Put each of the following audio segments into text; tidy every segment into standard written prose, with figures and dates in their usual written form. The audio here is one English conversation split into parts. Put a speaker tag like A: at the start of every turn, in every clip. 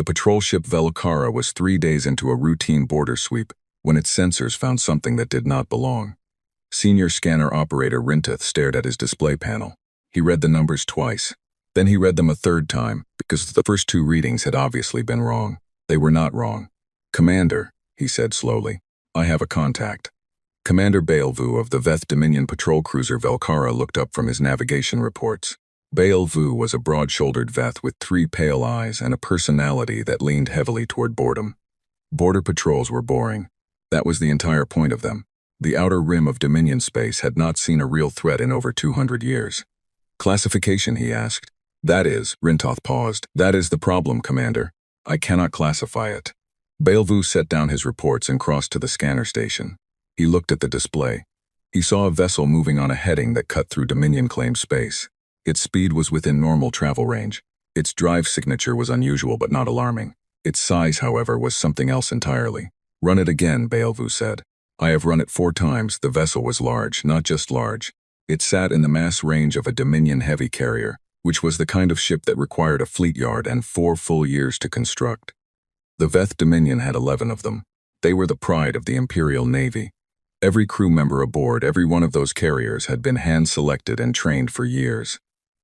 A: The patrol ship Velokara was 3 days into a routine border sweep when its sensors found something that did not belong. Senior scanner operator Rintoth stared at his display panel. He read the numbers twice. Then he read them a third time, because the first 2 readings had obviously been wrong. They were not wrong. "Commander," he said slowly, "I have a contact." Commander Baelvu of the Veth Dominion patrol cruiser Velkara looked up from his navigation reports. Baelvu was a broad-shouldered Veth with 3 pale eyes and a personality that leaned heavily toward boredom. Border patrols were boring. That was the entire point of them. The outer rim of Dominion space had not seen a real threat in over 200 years. "Classification," he asked. "That is," Rintoth paused. "That is the problem, Commander. I cannot classify it." Baelvu set down his reports and crossed to the scanner station. He looked at the display. He saw a vessel moving on a heading that cut through Dominion-claimed space. Its speed was within normal travel range. Its drive signature was unusual but not alarming. Its size, however, was something else entirely. "Run it again," Baelvu said. "I have run it 4 times. The vessel was large, not just large. It sat in the mass range of a Dominion heavy carrier, which was the kind of ship that required a fleet yard and 4 full years to construct. The Veth Dominion had 11 of them. They were the pride of the Imperial Navy. Every crew member aboard every one of those carriers had been hand-selected and trained for years.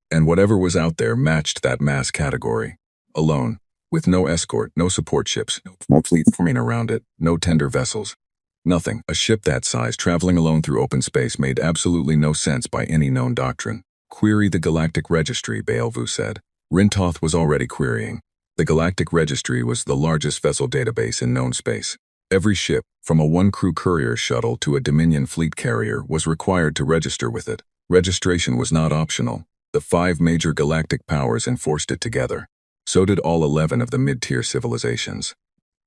A: And whatever was out there matched that mass category. Alone, with no escort, no support ships, no fleet forming around it, no tender vessels. Nothing. A ship that size traveling alone through open space made absolutely no sense by any known doctrine. "Query the Galactic Registry," Baelvu said. Rintoth was already querying. The Galactic Registry was the largest vessel database in known space. Every ship, from a 1-crew courier shuttle to a Dominion fleet carrier, was required to register with it. Registration was not optional. The 5 major galactic powers enforced it together. So did all 11 of the mid-tier civilizations.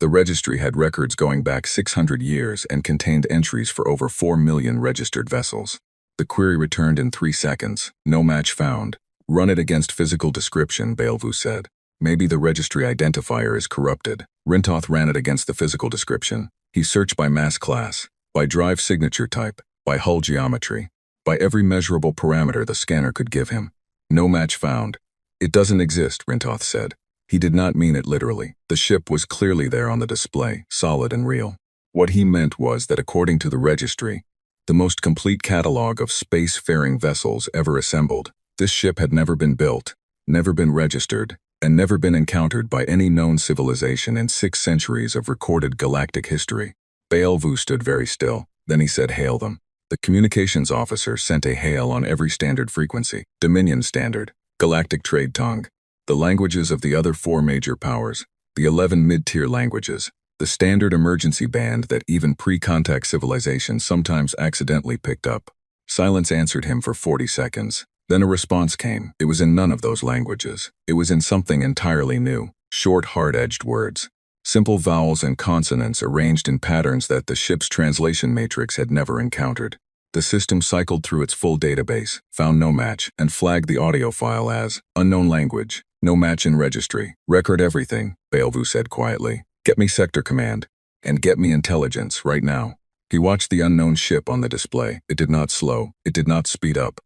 A: The registry had records going back 600 years and contained entries for over 4 million registered vessels. The query returned in 3 seconds. "No match found." "Run it against physical description," Baelvu said. "Maybe the registry identifier is corrupted." Rintoth ran it against the physical description. He searched by mass class, by drive signature type, by hull geometry, by every measurable parameter the scanner could give him. No match found. "It doesn't exist," Rintoth said. He did not mean it literally. The ship was clearly there on the display, solid and real. What he meant was that according to the registry, the most complete catalog of space-faring vessels ever assembled, this ship had never been built, never been registered, and never been encountered by any known civilization in 6 centuries of recorded galactic history. Baelvu stood very still. Then he said, "Hail them." The communications officer sent a hail on every standard frequency: Dominion Standard, Galactic Trade Tongue, the languages of the other 4 major powers, the 11 mid-tier languages, the standard emergency band that even pre-contact civilizations sometimes accidentally picked up. Silence answered him for 40 seconds. Then a response came. It was in none of those languages. It was in something entirely new. Short, hard-edged words. Simple vowels and consonants arranged in patterns that the ship's translation matrix had never encountered. The system cycled through its full database, found no match, and flagged the audio file as unknown language, no match in registry. "Record everything," Baelvu said quietly. "Get me sector command, and get me intelligence right now." He watched the unknown ship on the display. It did not slow. It did not speed up.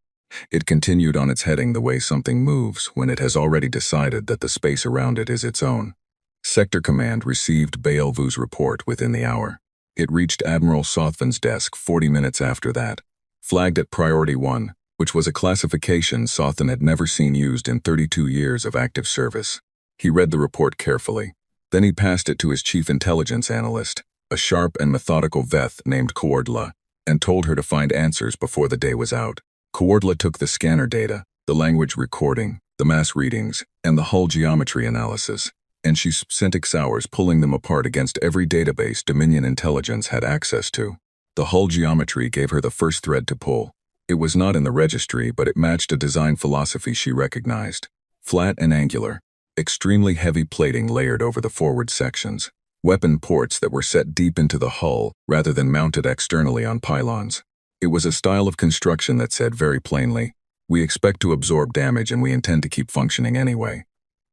A: It continued on its heading the way something moves when it has already decided that the space around it is its own. Sector Command received Baelvu's report within the hour. It reached Admiral Sothvin's desk 40 minutes after that, flagged at Priority 1, which was a classification Sothvin had never seen used in 32 years of active service. He read the report carefully. Then he passed it to his chief intelligence analyst, a sharp and methodical Veth named Coordla, and told her to find answers before the day was out. Coordla took the scanner data, the language recording, the mass readings, and the hull geometry analysis, and she spent 6 hours pulling them apart against every database Dominion intelligence had access to. The hull geometry gave her the first thread to pull. It was not in the registry, but it matched a design philosophy she recognized. Flat and angular, extremely heavy plating layered over the forward sections, weapon ports that were set deep into the hull rather than mounted externally on pylons. It was a style of construction that said very plainly, "We expect to absorb damage and we intend to keep functioning anyway."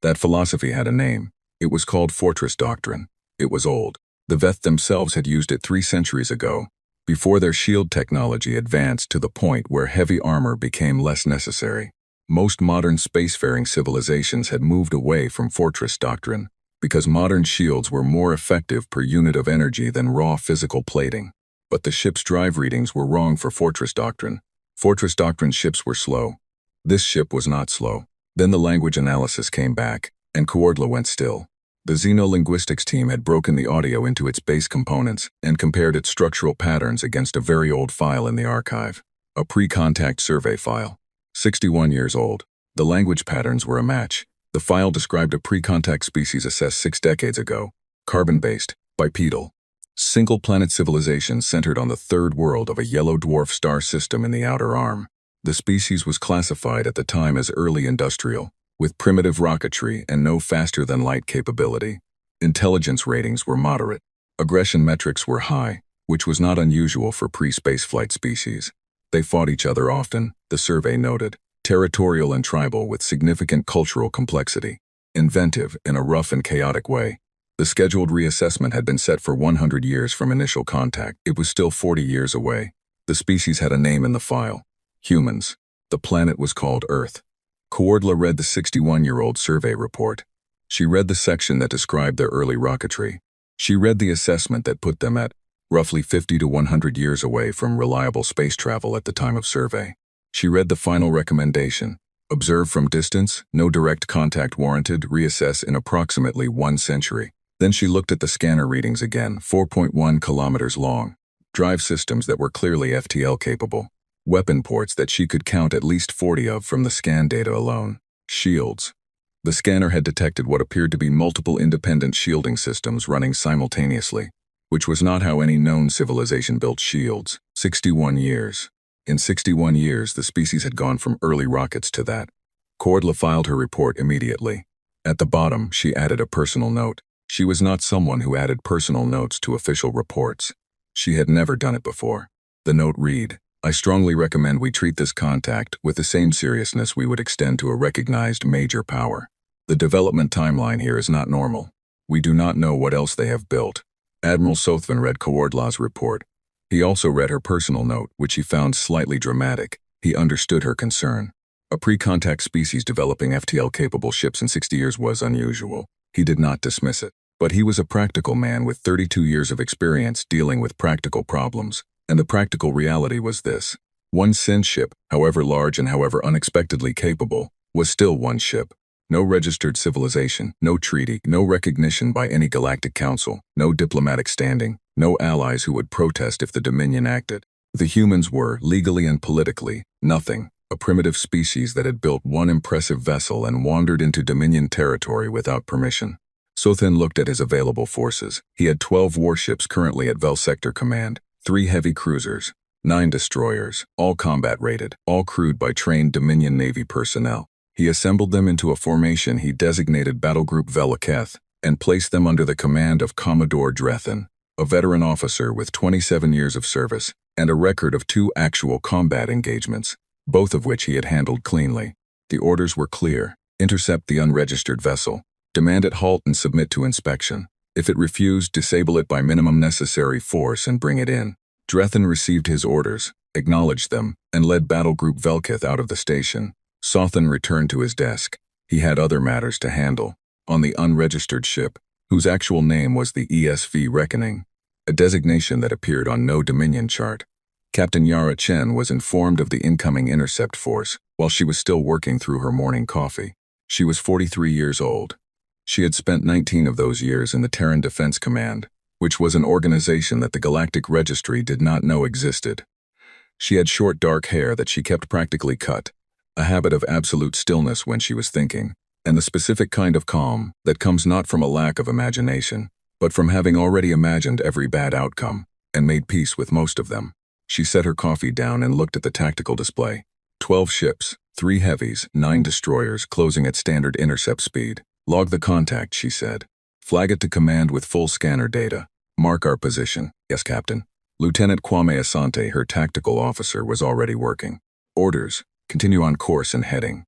A: That philosophy had a name. It was called Fortress Doctrine. It was old. The Veth themselves had used it 3 centuries ago, before their shield technology advanced to the point where heavy armor became less necessary. Most modern spacefaring civilizations had moved away from Fortress Doctrine. because modern shields were more effective per unit of energy than raw physical plating. But the ship's drive readings were wrong for Fortress Doctrine. Fortress Doctrine ships were slow. This ship was not slow. Then the language analysis came back, and Coordla went still. The xenolinguistics team had broken the audio into its base components and compared its structural patterns against a very old file in the archive. A pre-contact survey file. 61 years old. The language patterns were a match. The file described a pre-contact species assessed 6 decades ago, carbon-based, bipedal. Single-planet civilization centered on the third world of a yellow dwarf star system in the outer arm. The species was classified at the time as early industrial, with primitive rocketry and no faster-than-light capability. Intelligence ratings were moderate. Aggression metrics were high, which was not unusual for pre-spaceflight species. They fought each other often, the survey noted. Territorial and tribal with significant cultural complexity. Inventive in a rough and chaotic way. The scheduled reassessment had been set for 100 years from initial contact. It was still 40 years away. The species had a name in the file. Humans. The planet was called Earth. Coordla read the 61-year-old survey report. She read the section that described their early rocketry. She read the assessment that put them at roughly 50 to 100 years away from reliable space travel at the time of survey. She read the final recommendation. Observe from distance, no direct contact warranted, reassess in approximately 1 century. Then she looked at the scanner readings again, 4.1 kilometers long. Drive systems that were clearly FTL capable. Weapon ports that she could count at least 40 of from the scan data alone. Shields. The scanner had detected what appeared to be multiple independent shielding systems running simultaneously, which was not how any known civilization built shields. 61 years. In 61 years, the species had gone from early rockets to that. Coordla filed her report immediately. At the bottom, she added a personal note. She was not someone who added personal notes to official reports. She had never done it before. The note read, I strongly recommend we treat this contact with the same seriousness we would extend to a recognized major power. The development timeline here is not normal. We do not know what else they have built. Admiral Sothvin read Coordla's report. He also read her personal note, which he found slightly dramatic. He understood her concern. A pre-contact species developing FTL-capable ships in 60 years was unusual. He did not dismiss it. But he was a practical man with 32 years of experience dealing with practical problems. And the practical reality was this. One Sin ship, however large and however unexpectedly capable, was still one ship. No registered civilization, no treaty, no recognition by any galactic council, no diplomatic standing, no allies who would protest if the Dominion acted. The humans were, legally and politically, nothing, a primitive species that had built one impressive vessel and wandered into Dominion territory without permission. Sothvin looked at his available forces. He had 12 warships currently at Vel Sector Command, 3 heavy cruisers, 9 destroyers, all combat-rated, all crewed by trained Dominion Navy personnel. He assembled them into a formation he designated Battlegroup Velaketh and placed them under the command of Commodore Drethin, a veteran officer with 27 years of service and a record of 2 actual combat engagements, both of which he had handled cleanly. The orders were clear. Intercept the unregistered vessel. Demand it halt and submit to inspection. If it refused, disable it by minimum necessary force and bring it in. Drethin received his orders, acknowledged them, and led Battlegroup Velketh out of the station. Sothvin returned to his desk. He had other matters to handle. On the unregistered ship, whose actual name was the ESV Reckoning, a designation that appeared on no Dominion chart, Captain Yara Chen was informed of the incoming intercept force while she was still working through her morning coffee. She was 43 years old. She had spent 19 of those years in the Terran Defense Command, which was an organization that the Galactic Registry did not know existed. She had short dark hair that she kept practically cut, a habit of absolute stillness when she was thinking, and the specific kind of calm that comes not from a lack of imagination, but from having already imagined every bad outcome and made peace with most of them. She set her coffee down and looked at the tactical display. 12 ships, 3 heavies, 9 destroyers closing at standard intercept speed. Log the contact, she said. Flag it to command with full scanner data. Mark our position. Yes, Captain. Lieutenant Kwame Asante, her tactical officer, was already working. Orders. Continue on course and heading.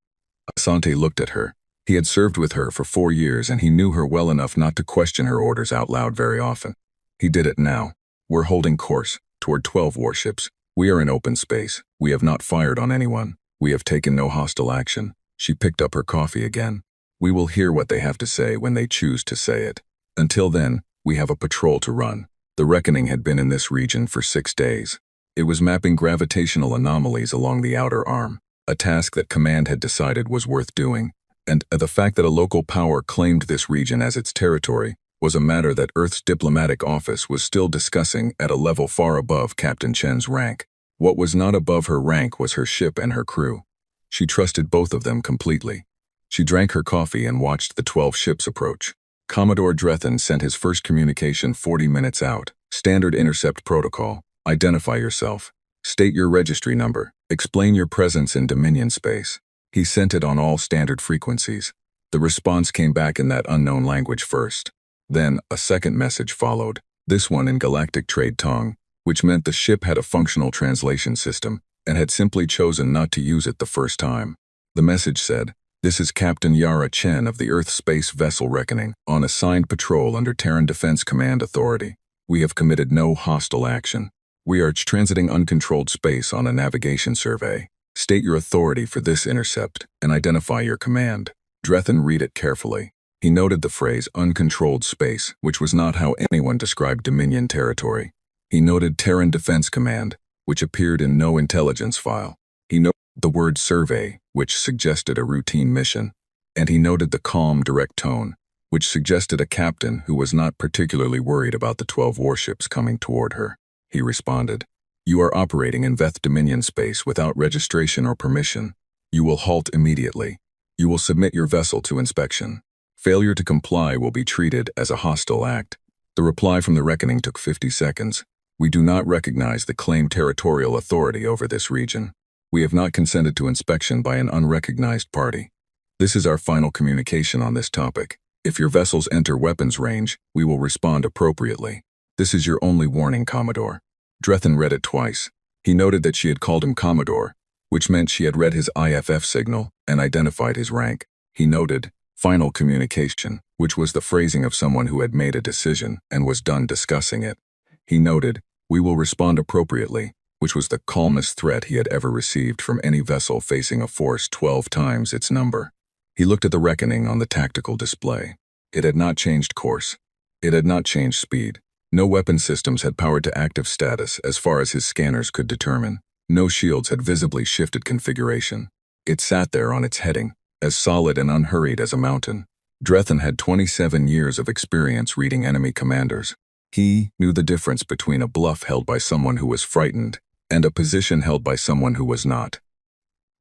A: Asante looked at her. He had served with her for 4 years and he knew her well enough not to question her orders out loud very often. He did it now. We're holding course toward 12 warships. We are in open space. We have not fired on anyone. We have taken no hostile action. She picked up her coffee again. We will hear what they have to say when they choose to say it. Until then, we have a patrol to run. The Reckoning had been in this region for 6 days. It was mapping gravitational anomalies along the outer arm, a task that Command had decided was worth doing, and the fact that a local power claimed this region as its territory was a matter that Earth's diplomatic office was still discussing at a level far above Captain Chen's rank. What was not above her rank was her ship and her crew. She trusted both of them completely. She drank her coffee and watched the 12 ships approach. Commodore Drethan sent his first communication 40 minutes out. Standard intercept protocol. Identify yourself. State your registry number. Explain your presence in Dominion space. He sent it on all standard frequencies. The response came back in that unknown language first. Then, a second message followed, this one in Galactic trade tongue, which meant the ship had a functional translation system and had simply chosen not to use it the first time. The message said, "This is Captain Yara Chen of the Earth Space Vessel Reckoning, on assigned patrol under Terran Defense Command Authority. We have committed no hostile action. We are transiting uncontrolled space on a navigation survey. State your authority for this intercept and identify your command." Drethan read it carefully. He noted the phrase uncontrolled space, which was not how anyone described Dominion territory. He noted Terran Defense Command, which appeared in no intelligence file. He noted the word survey, which suggested a routine mission. And he noted the calm, direct tone, which suggested a captain who was not particularly worried about the 12 warships coming toward her. He responded, "You are operating in Veth Dominion space without registration or permission. You will halt immediately. You will submit your vessel to inspection. Failure to comply will be treated as a hostile act." The reply from the Reckoning took 50 seconds. "We do not recognize the claimed territorial authority over this region. We have not consented to inspection by an unrecognized party. This is our final communication on this topic. If your vessels enter weapons range, we will respond appropriately. This is your only warning, Commodore." Drethan read it twice. He noted that she had called him Commodore, which meant she had read his IFF signal and identified his rank. He noted, "Final communication," which was the phrasing of someone who had made a decision and was done discussing it. He noted, "We will respond appropriately," which was the calmest threat he had ever received from any vessel facing a force 12 times its number. He looked at the Reckoning on the tactical display. It had not changed course. It had not changed speed. No weapon systems had powered to active status as far as his scanners could determine. No shields had visibly shifted configuration. It sat there on its heading, as solid and unhurried as a mountain. Drethan had 27 years of experience reading enemy commanders. He knew the difference between a bluff held by someone who was frightened and a position held by someone who was not.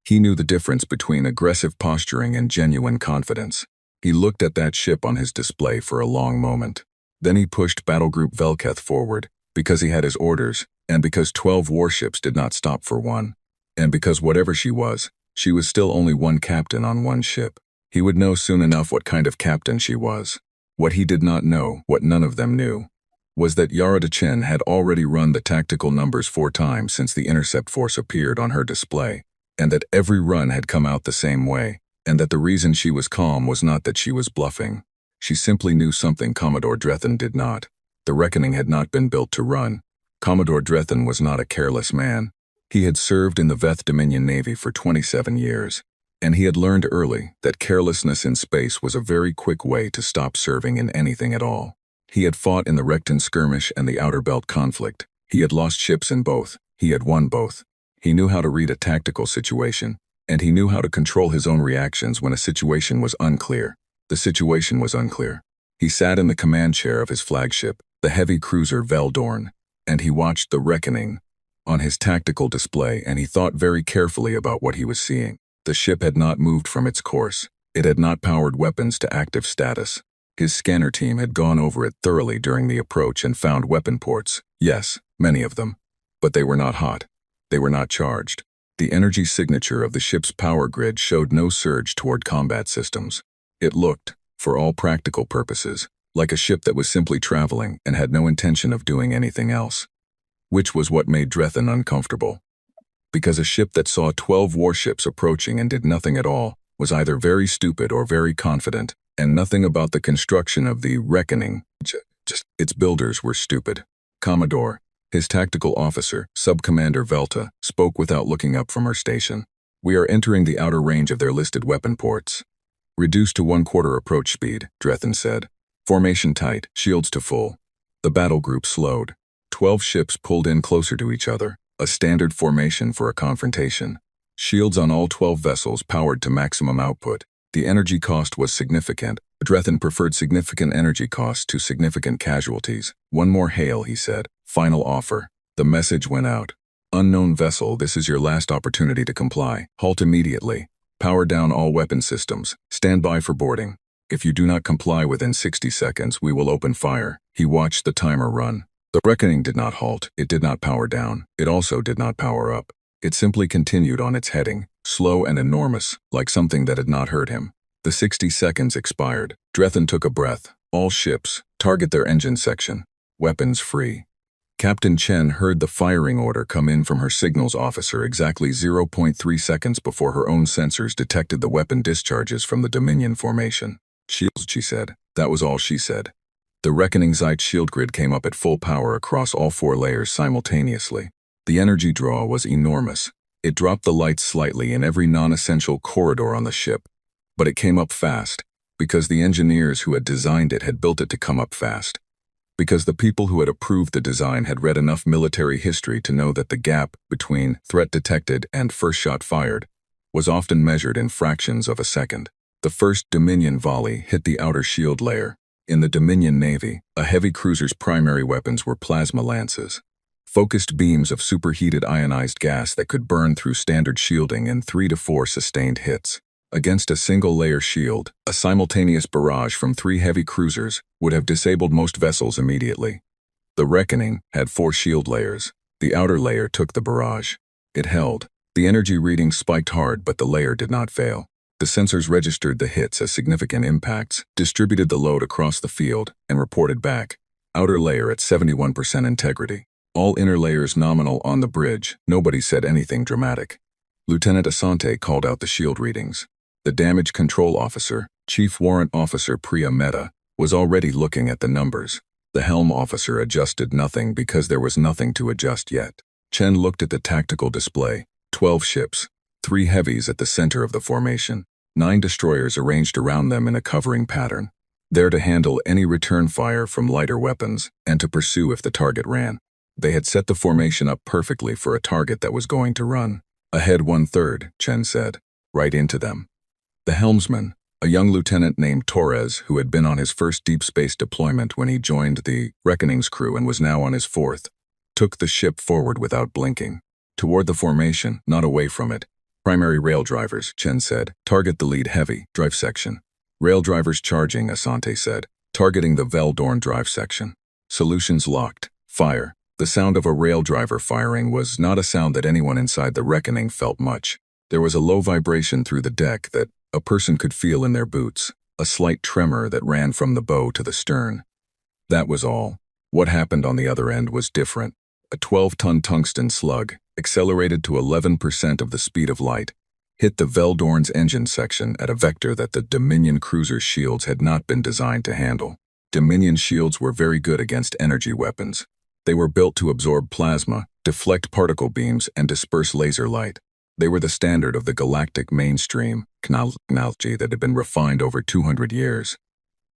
A: He knew the difference between aggressive posturing and genuine confidence. He looked at that ship on his display for a long moment. Then he pushed Battlegroup Velketh forward, because he had his orders, and because 12 warships did not stop for one, and because whatever she was still only one captain on one ship. He would know soon enough what kind of captain she was. What he did not know, what none of them knew, was that Yara Chen had already run the tactical numbers 4 times since the intercept force appeared on her display, and that every run had come out the same way, and that the reason she was calm was not that she was bluffing. She simply knew something Commodore Drethan did not. The Reckoning had not been built to run. Commodore Drethan was not a careless man. He had served in the Veth Dominion Navy for 27 years, and he had learned early that carelessness in space was a very quick way to stop serving in anything at all. He had fought in the Recton skirmish and the Outer Belt conflict. He had lost ships in both. He had won both. He knew how to read a tactical situation, and he knew how to control his own reactions when a situation was unclear. The situation was unclear. He sat in the command chair of his flagship, the heavy cruiser Veldorn, and he watched the Reckoning on his tactical display, and he thought very carefully about what he was seeing. The ship had not moved from its course. It had not powered weapons to active status. His scanner team had gone over it thoroughly during the approach and found weapon ports, yes, many of them. But they were not hot. They were not charged. The energy signature of the ship's power grid showed no surge toward combat systems. It looked, for all practical purposes, like a ship that was simply traveling and had no intention of doing anything else. Which was what made Drethan uncomfortable. Because a ship that saw 12 warships approaching and did nothing at all was either very stupid or very confident, and nothing about the construction of the Reckoning, just its builders were stupid. Commodore, his tactical officer, Subcommander Velta, spoke without looking up from her station. "We are entering the outer range of their listed weapon ports. Reduced to 1/4 approach speed, Drethan said. Formation tight, shields to full. The battle group slowed. 12 ships pulled in closer to each other, a standard formation for a confrontation. Shields on all 12 vessels powered to maximum output. The energy cost was significant. Drethan preferred significant energy costs to significant casualties. One more hail, he said. Final offer. The message went out. Unknown vessel, this is your last opportunity to comply. Halt immediately. Power down all weapon systems. Stand by for boarding. If you do not comply within 60 seconds, we will open fire. He watched the timer run. The reckoning did not halt. It did not power down. It also did not power up. It simply continued on its heading, slow and enormous, like something that had not hurt him. The 60 seconds expired. Drethan took a breath. All ships, target their engine section. Weapons free. Captain Chen heard the firing order come in from her signals officer exactly 0.3 seconds before her own sensors detected the weapon discharges from the Dominion formation. Shields, she said. That was all she said. The Reckoning Zeit shield grid came up at full power across all 4 layers simultaneously. The energy draw was enormous. It dropped the lights slightly in every non-essential corridor on the ship. But it came up fast, because the engineers who had designed it had built it to come up fast. Because the people who had approved the design had read enough military history to know that the gap between threat detected and first shot fired was often measured in fractions of a second. The first Dominion volley hit the outer shield layer. In the Dominion Navy, a heavy cruiser's primary weapons were plasma lances. Focused beams of superheated ionized gas that could burn through standard shielding in 3 to 4 sustained hits. Against a single-layer shield, a simultaneous barrage from 3 heavy cruisers would have disabled most vessels immediately. The Reckoning had 4 shield layers. The outer layer took the barrage. It held. The energy reading spiked hard, but the layer did not fail. The sensors registered the hits as significant impacts, distributed the load across the field, and reported back. Outer layer at 71% integrity. All inner layers nominal on the bridge. Nobody said anything dramatic. Lieutenant Asante called out the shield readings. The damage control officer, Chief Warrant Officer Priya Mehta, was already looking at the numbers. The helm officer adjusted nothing because there was nothing to adjust yet. Chen looked at the tactical display. 12 ships, 3 heavies at the center of the formation, 9 destroyers arranged around them in a covering pattern, there to handle any return fire from lighter weapons and to pursue if the target ran. They had set the formation up perfectly for a target that was going to run. Ahead 1/3, Chen said. Right into them. The helmsman, a young lieutenant named Torres who had been on his first deep space deployment when he joined the Reckoning's crew and was now on his 4th, took the ship forward without blinking. Toward the formation, not away from it. Primary rail drivers, Chen said. Target the lead heavy, drive section. Rail drivers charging, Asante said. Targeting the Veldorn drive section. Solutions locked. Fire. The sound of a rail driver firing was not a sound that anyone inside the Reckoning felt much. There was a low vibration through the deck that a person could feel in their boots, a slight tremor that ran from the bow to the stern. That was all. What happened on the other end was different. A 12-ton tungsten slug, accelerated to 11% of the speed of light, hit the Veldorn's engine section at a vector that the Dominion cruiser's shields had not been designed to handle. Dominion shields were very good against energy weapons. They were built to absorb plasma, deflect particle beams, and disperse laser light. They were the standard of the galactic mainstream technology that had been refined over 200 years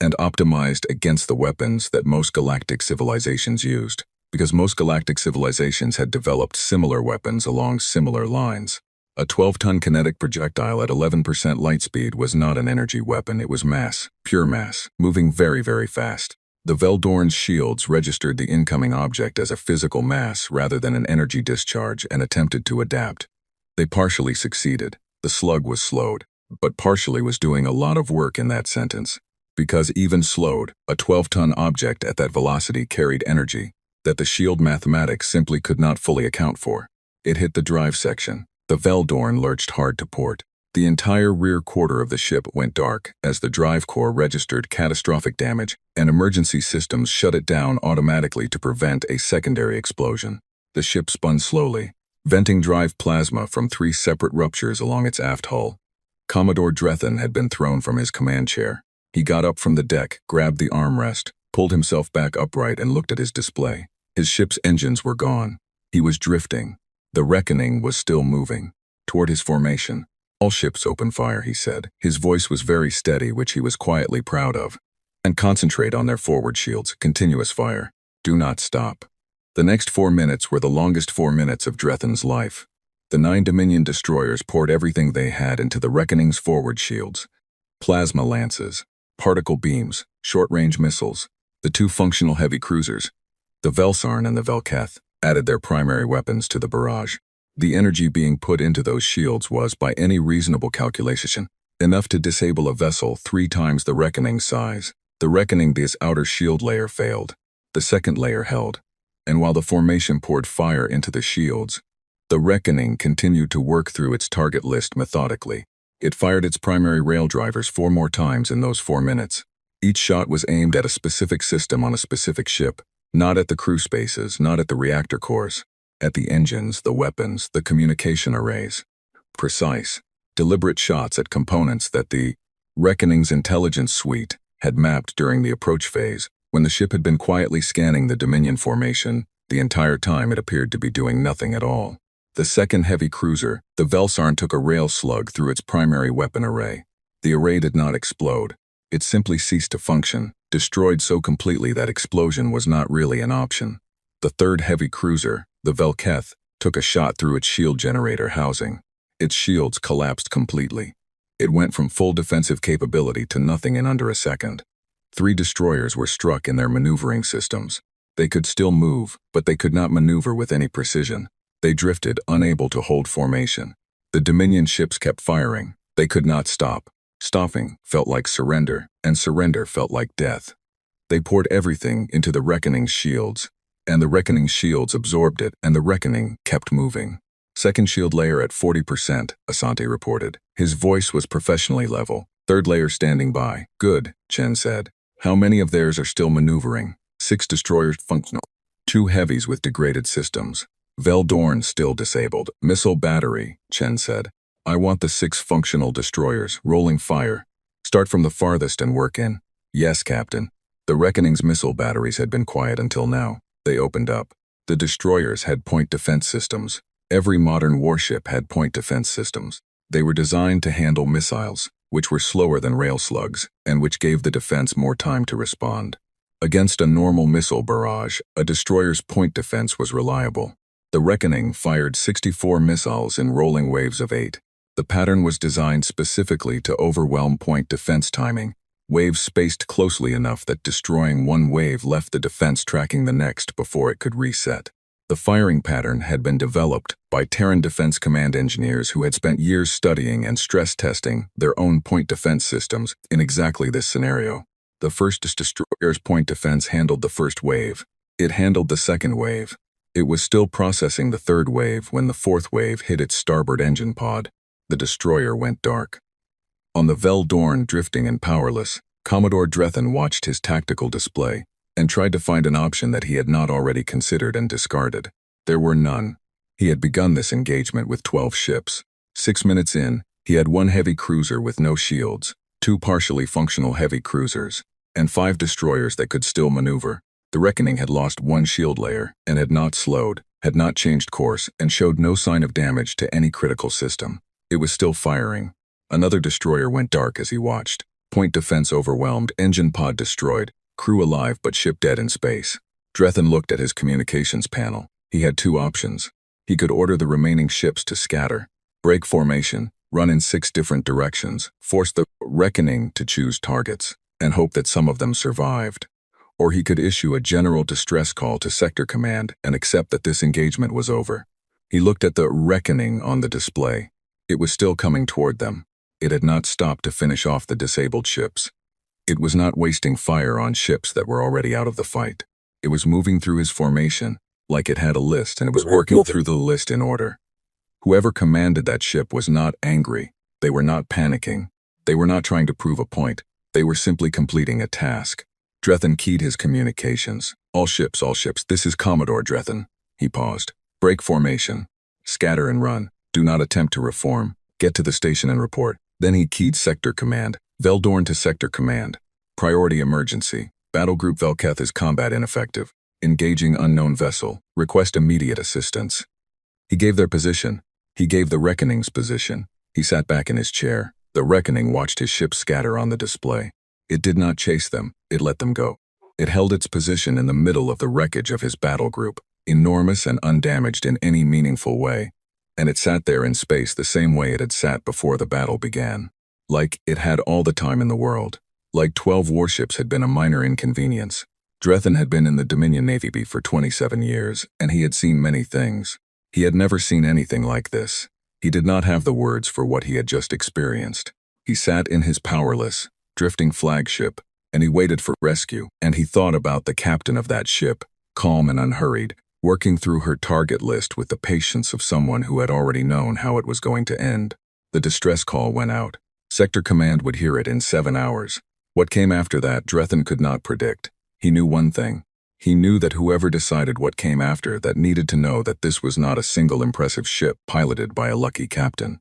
A: and optimized against the weapons that most galactic civilizations used, because most galactic civilizations had developed similar weapons along similar lines. A 12-ton kinetic projectile at 11% light speed was not an energy weapon, it was mass, pure mass, moving very, very fast. The Veldorn's shields registered the incoming object as a physical mass rather than an energy discharge and attempted to adapt. They partially succeeded. The slug was slowed, but partially was doing a lot of work in that sentence. Because even slowed, a 12-ton object at that velocity carried energy that the shield mathematics simply could not fully account for. It hit the drive section. The Veldorn lurched hard to port. The entire rear quarter of the ship went dark as the drive core registered catastrophic damage and emergency systems shut it down automatically to prevent a secondary explosion. The ship spun slowly, venting drive plasma from 3 separate ruptures along its aft hull. Commodore Drethan had been thrown from his command chair. He got up from the deck, grabbed the armrest, pulled himself back upright and looked at his display. His ship's engines were gone. He was drifting. The Reckoning was still moving. Toward his formation. All ships open fire, he said. His voice was very steady, which he was quietly proud of. And concentrate on their forward shields. Continuous fire. Do not stop. The next 4 minutes were the longest 4 minutes of Drethen's life. The 9 Dominion destroyers poured everything they had into the Reckoning's forward shields. Plasma lances, particle beams, short-range missiles, the 2 functional heavy cruisers, the Velsarn and the Velketh, added their primary weapons to the barrage. The energy being put into those shields was, by any reasonable calculation, enough to disable a vessel 3 times the Reckoning's size. The Reckoning's outer shield layer failed. The second layer held. And while the formation poured fire into the shields, the Reckoning continued to work through its target list methodically. It fired its primary rail drivers 4 more times in those 4 minutes. Each shot was aimed at a specific system on a specific ship, not at the crew spaces, not at the reactor cores, at the engines, the weapons, the communication arrays. Precise, deliberate shots at components that the Reckoning's intelligence suite had mapped during the approach phase, when the ship had been quietly scanning the Dominion formation. The entire time it appeared to be doing nothing at all. The second heavy cruiser, the Velsarn, took a rail slug through its primary weapon array. The array did not explode. It simply ceased to function, destroyed so completely that explosion was not really an option. The third heavy cruiser, the Velketh, took a shot through its shield generator housing. Its shields collapsed completely. It went from full defensive capability to nothing in under a second. 3 destroyers were struck in their maneuvering systems. They could still move, but they could not maneuver with any precision. They drifted, unable to hold formation. The Dominion ships kept firing. They could not stop. Stopping felt like surrender, and surrender felt like death. They poured everything into the Reckoning's shields, and the Reckoning shields absorbed it, and the Reckoning kept moving. Second shield layer at 40%, Asante reported. His voice was professionally level. Third layer standing by. Good, Chen said. How many of theirs are still maneuvering? 6 destroyers functional. 2 heavies with degraded systems. Veldorn still disabled. Missile battery, Chen said. I want the 6 functional destroyers, rolling fire. Start from the farthest and work in. Yes, Captain. The Reckoning's missile batteries had been quiet until now. They opened up. The destroyers had point defense systems. Every modern warship had point defense systems. They were designed to handle missiles, which were slower than rail slugs, and which gave the defense more time to respond. Against a normal missile barrage, a destroyer's point defense was reliable. The Reckoning fired 64 missiles in rolling waves of 8. The pattern was designed specifically to overwhelm point defense timing, waves spaced closely enough that destroying one wave left the defense tracking the next before it could reset. The firing pattern had been developed by Terran Defense Command engineers who had spent years studying and stress testing their own point defense systems in exactly this scenario. The first destroyer's point defense handled the first wave. It handled the second wave. It was still processing the third wave when the fourth wave hit its starboard engine pod. The destroyer went dark. On the Veldorn, drifting and powerless, Commodore Drethen watched his tactical display and tried to find an option that he had not already considered and discarded. There were none. He had begun this engagement with 12 ships. 6 minutes in, he had 1 heavy cruiser with no shields, 2 partially functional heavy cruisers, and 5 destroyers that could still maneuver. The Reckoning had lost 1 shield layer and had not slowed, had not changed course, and showed no sign of damage to any critical system. It was still firing. Another destroyer went dark as he watched. Point defense overwhelmed, engine pod destroyed, crew alive but ship dead in space. Drethen looked at his communications panel. He had 2 options. He could order the remaining ships to scatter, break formation, run in 6 different directions, force the Reckoning to choose targets, and hope that some of them survived. Or he could issue a general distress call to Sector Command and accept that this engagement was over. He looked at the Reckoning on the display. It was still coming toward them. It had not stopped to finish off the disabled ships. It was not wasting fire on ships that were already out of the fight. It was moving through his formation like it had a list, and it was working through the list in order. Whoever commanded that ship was not angry. They were not panicking. They were not trying to prove a point. They were simply completing a task. Drethen keyed his communications. All ships, this is Commodore Drethen. He paused. Break formation. Scatter and run. Do not attempt to reform. Get to the station and report. Then he keyed Sector Command. Veldorn to Sector Command. Priority emergency. Battle Group Velketh is combat ineffective. Engaging unknown vessel. Request immediate assistance. He gave their position. He gave the Reckoning's position. He sat back in his chair. The Reckoning watched his ship scatter on the display. It did not chase them, it let them go. It held its position in the middle of the wreckage of his battle group, enormous and undamaged in any meaningful way. And it sat there in space the same way it had sat before the battle began. Like it had all the time in the world. Like 12 warships had been a minor inconvenience. Drethan had been in the Dominion Navy for 27 years, and he had seen many things. He had never seen anything like this. He did not have the words for what he had just experienced. He sat in his powerless, drifting flagship, and he waited for rescue, and he thought about the captain of that ship, calm and unhurried, working through her target list with the patience of someone who had already known how it was going to end. The distress call went out. Sector Command would hear it in 7 hours. What came after that, Drethan could not predict. He knew one thing. He knew that whoever decided what came after that needed to know that this was not a single impressive ship piloted by a lucky captain.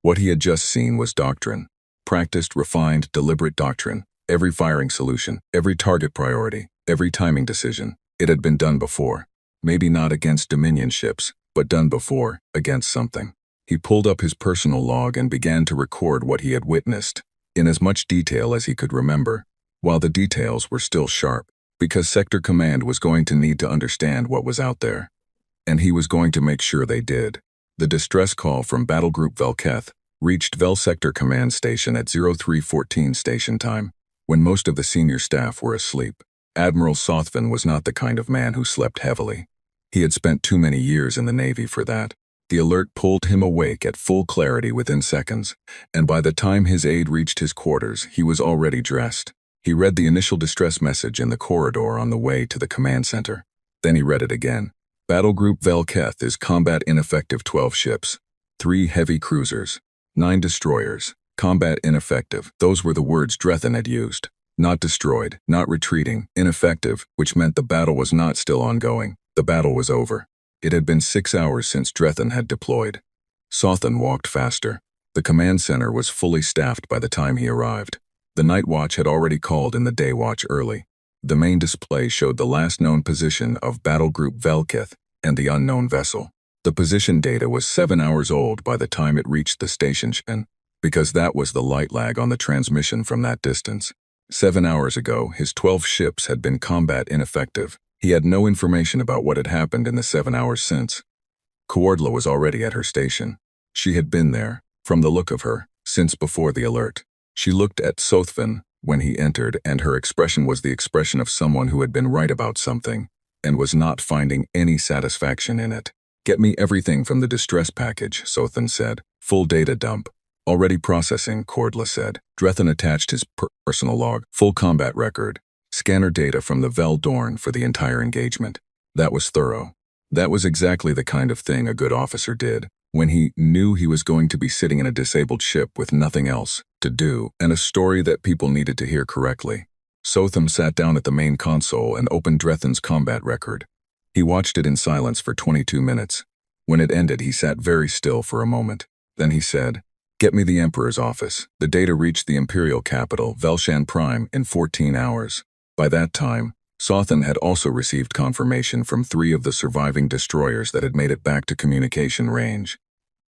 A: What he had just seen was doctrine. Practiced, refined, deliberate doctrine. Every firing solution, every target priority, every timing decision. It had been done before. Maybe not against Dominion ships, but done before, against something. He pulled up his personal log and began to record what he had witnessed, in as much detail as he could remember, while the details were still sharp, because Sector Command was going to need to understand what was out there. And he was going to make sure they did. The distress call from Battle Group Velketh reached Vel Sector Command Station at 0314 station time, when most of the senior staff were asleep. Admiral Sothvin was not the kind of man who slept heavily. He had spent too many years in the Navy for that. The alert pulled him awake at full clarity within seconds, and by the time his aide reached his quarters, he was already dressed. He read the initial distress message in the corridor on the way to the command center. Then he read it again. Battle Group Velketh is combat ineffective 12 ships, 3 heavy cruisers, 9 destroyers. Combat ineffective, those were the words Drethan had used. Not destroyed, not retreating, ineffective, which meant the battle was not still ongoing. The battle was over. It had been 6 hours since Drethan had deployed. Sothvin walked faster. The command center was fully staffed by the time he arrived. The night watch had already called in the day watch early. The main display showed the last known position of Battle Group Velketh and the unknown vessel. The position data was 7 hours old by the time it reached the station, because that was the light lag on the transmission from that distance. 7 hours ago, his 12 ships had been combat ineffective. He had no information about what had happened in the 7 hours since. Coordla was already at her station. She had been there, from the look of her, since before the alert. She looked at Sothvin when he entered, and her expression was the expression of someone who had been right about something, and was not finding any satisfaction in it. "Get me everything from the distress package," Sothvin said. "Full data dump." "Already processing," Coordla said. Drethan attached his personal log, full combat record, scanner data from the Vel Dorn for the entire engagement. That was thorough. That was exactly the kind of thing a good officer did, when he knew he was going to be sitting in a disabled ship with nothing else to do, and a story that people needed to hear correctly. Sothvin sat down at the main console and opened Drethan's combat record. He watched it in silence for 22 minutes. When it ended, he sat very still for a moment. Then he said, "Get me the Emperor's office." The data reached the Imperial capital, Velshan Prime, in 14 hours. By that time, Sothvin had also received confirmation from 3 of the surviving destroyers that had made it back to communication range.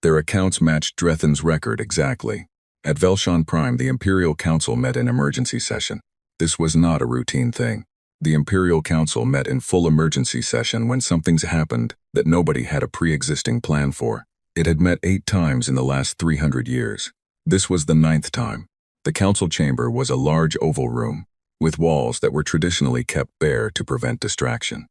A: Their accounts matched Drethan's record exactly. At Velshan Prime, the Imperial Council met in emergency session. This was not a routine thing. The Imperial Council met in full emergency session when something's happened that nobody had a pre-existing plan for. It had met 8 times in the last 300 years. This was the 9th time. The council chamber was a large oval room, with walls that were traditionally kept bare to prevent distraction.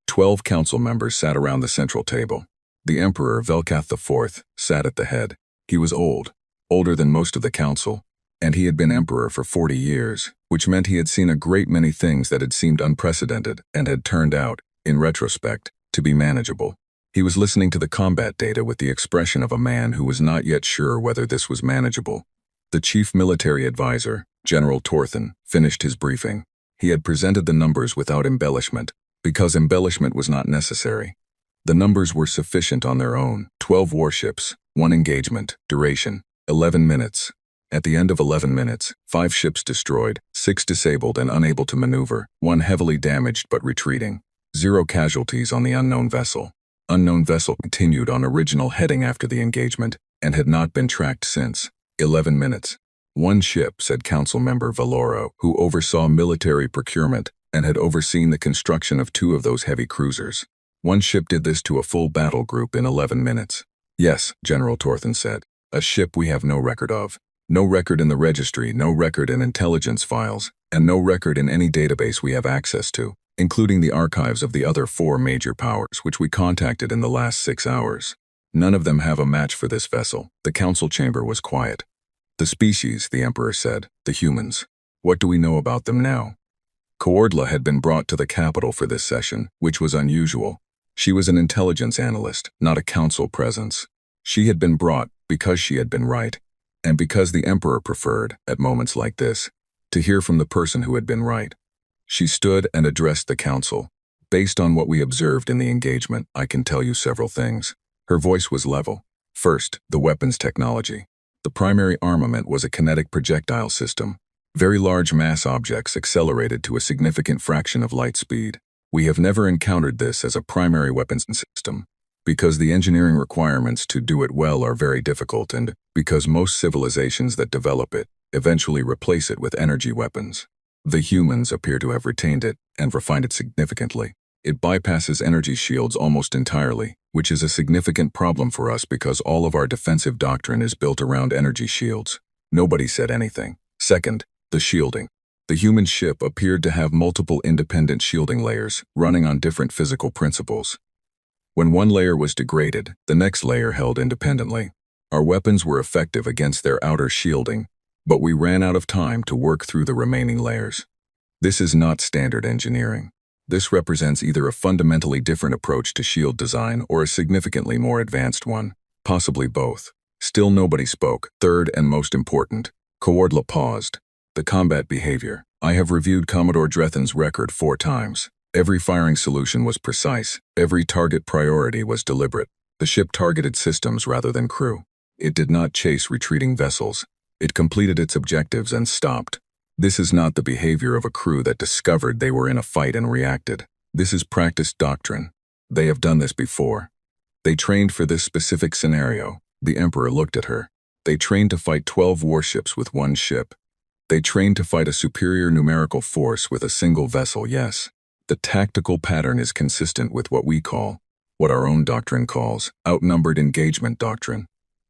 A: 12 council members sat around the central table. The Emperor Velkath IV sat at the head. He was old, older than most of the council, and he had been emperor for 40 years, which meant he had seen a great many things that had seemed unprecedented and had turned out, in retrospect, to be manageable. He was listening to the combat data with the expression of a man who was not yet sure whether this was manageable. The chief military advisor, General Torthan, finished his briefing. He had presented the numbers without embellishment, because embellishment was not necessary. The numbers were sufficient on their own. 12 warships, 1 engagement, duration, 11 minutes. At the end of 11 minutes, 5 ships destroyed, 6 disabled and unable to maneuver, 1 heavily damaged but retreating. 0 casualties on the unknown vessel. Unknown vessel continued on original heading after the engagement, and had not been tracked since. 11 minutes. One ship, said Council Member Valoro, who oversaw military procurement and had overseen the construction of 2 of those heavy cruisers. One ship did this to a full battle group in 11 minutes. Yes, General Torthan said. A ship we have no record of. No record in the registry, no record in intelligence files, and no record in any database we have access to, including the archives of the other 4 major powers which we contacted in the last 6 hours. None of them have a match for this vessel. The council chamber was quiet. The species, the Emperor said, the humans. What do we know about them now? Coordla had been brought to the capital for this session, which was unusual. She was an intelligence analyst, not a council presence. She had been brought because she had been right, and because the Emperor preferred, at moments like this, to hear from the person who had been right. She stood and addressed the council. Based on what we observed in the engagement, I can tell you several things. Her voice was level. First, the weapons technology. The primary armament was a kinetic projectile system. Very large mass objects accelerated to a significant fraction of light speed. We have never encountered this as a primary weapons system, because the engineering requirements to do it well are very difficult and because most civilizations that develop it eventually replace it with energy weapons. The humans appear to have retained it and refined it significantly. It bypasses energy shields almost entirely, which is a significant problem for us because all of our defensive doctrine is built around energy shields. Nobody said anything. Second, the shielding. The human ship appeared to have multiple independent shielding layers running on different physical principles. When one layer was degraded, the next layer held independently. Our weapons were effective against their outer shielding, but we ran out of time to work through the remaining layers. This is not standard engineering. This represents either a fundamentally different approach to shield design or a significantly more advanced one, possibly both. Still nobody spoke. Third and most important, Coordla paused. The combat behavior. I have reviewed Commodore Drethan's record 4 times. Every firing solution was precise. Every target priority was deliberate. The ship targeted systems rather than crew. It did not chase retreating vessels. It completed its objectives and stopped. This is not the behavior of a crew that discovered they were in a fight and reacted. This is practiced doctrine. They have done this before. They trained for this specific scenario. The Emperor looked at her. They trained to fight 12 warships with one ship. They trained to fight a superior numerical force with a single vessel, yes. The tactical pattern is consistent with what we call, what our own doctrine calls, outnumbered engagement doctrine.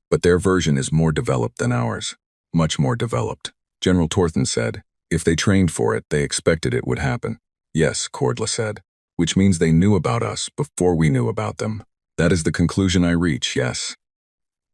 A: But their version is more developed than ours. Much more developed. General Torthan said, if they trained for it, they expected it would happen. Yes, Coordla said, which means they knew about us before we knew about them. That is the conclusion I reach, yes.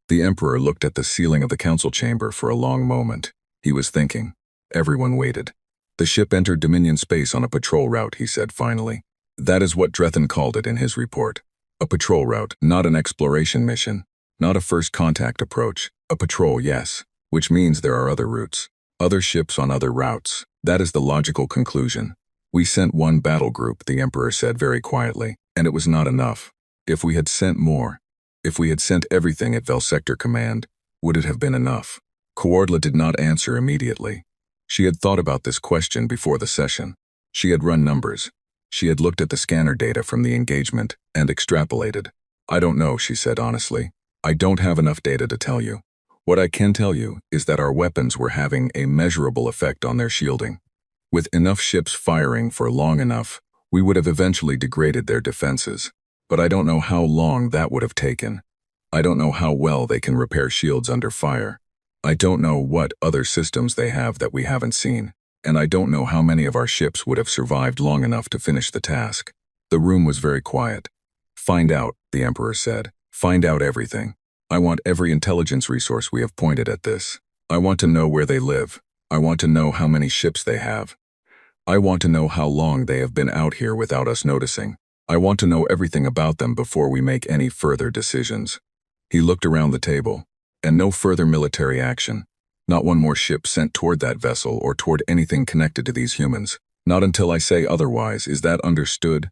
A: The Emperor looked at the ceiling of the council chamber for a long moment. He was thinking. Everyone waited. The ship entered Dominion space on a patrol route, he said finally. That is what Drethan called it in his report. A patrol route, not an exploration mission. Not a first contact approach. A patrol, yes. Which means there are other routes. Other ships on other routes. That is the logical conclusion. We sent one battle group, the Emperor said very quietly, and it was not enough. If we had sent more, if we had sent everything at Velsector Command, would it have been enough? Coordla did not answer immediately. She had thought about this question before the session. She had run numbers. She had looked at the scanner data from the engagement and extrapolated. I don't know, she said honestly. I don't have enough data to tell you. What I can tell you is that our weapons were having a measurable effect on their shielding. With enough ships firing for long enough, we would have eventually degraded their defenses. But I don't know how long that would have taken. I don't know how well they can repair shields under fire. I don't know what other systems they have that we haven't seen, and I don't know how many of our ships would have survived long enough to finish the task. The room was very quiet. Find out, the Emperor said. Find out everything. I want every intelligence resource we have pointed at this. I want to know where they live. I want to know how many ships they have. I want to know how long they have been out here without us noticing. I want to know everything about them before we make any further decisions. He looked around the table. And no further military action. Not one more ship sent toward that vessel or toward anything connected to these humans. Not until I say otherwise. Is that understood?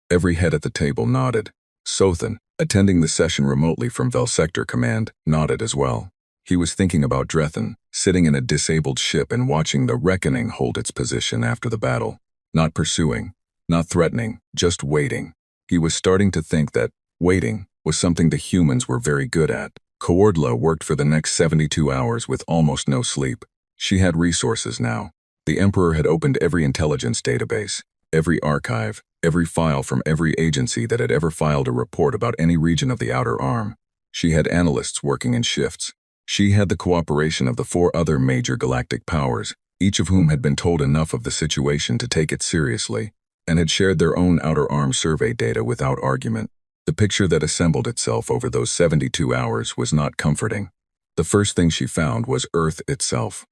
A: Every head at the table nodded. Sothan, attending the session remotely from Velsector Command, nodded as well. He was thinking about Drethan, sitting in a disabled ship and watching the Reckoning hold its position after the battle. Not pursuing, not threatening, just waiting. He was starting to think that waiting was something the humans were very good at. Coordla worked for the next 72 hours with almost no sleep. She had resources now. The Emperor had opened every intelligence database, every archive, every file from every agency that had ever filed a report about any region of the Outer Arm. She had analysts working in shifts. She had the cooperation of the 4 other major galactic powers, each of whom had been told enough of the situation to take it seriously, and had shared their own Outer Arm survey data without argument. The picture that assembled itself over those 72 hours was not comforting. The first thing she found was Earth itself.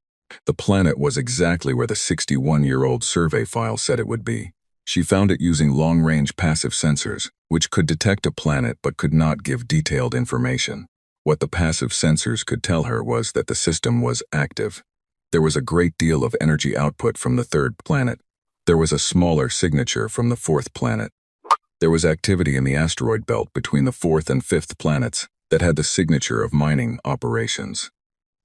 A: The planet was exactly where the 61-year-old survey file said it would be. She found it using long-range passive sensors, which could detect a planet but could not give detailed information. What the passive sensors could tell her was that the system was active. There was a great deal of energy output from the 3rd planet. There was a smaller signature from the 4th planet. There was activity in the asteroid belt between the 4th and 5th planets that had the signature of mining operations.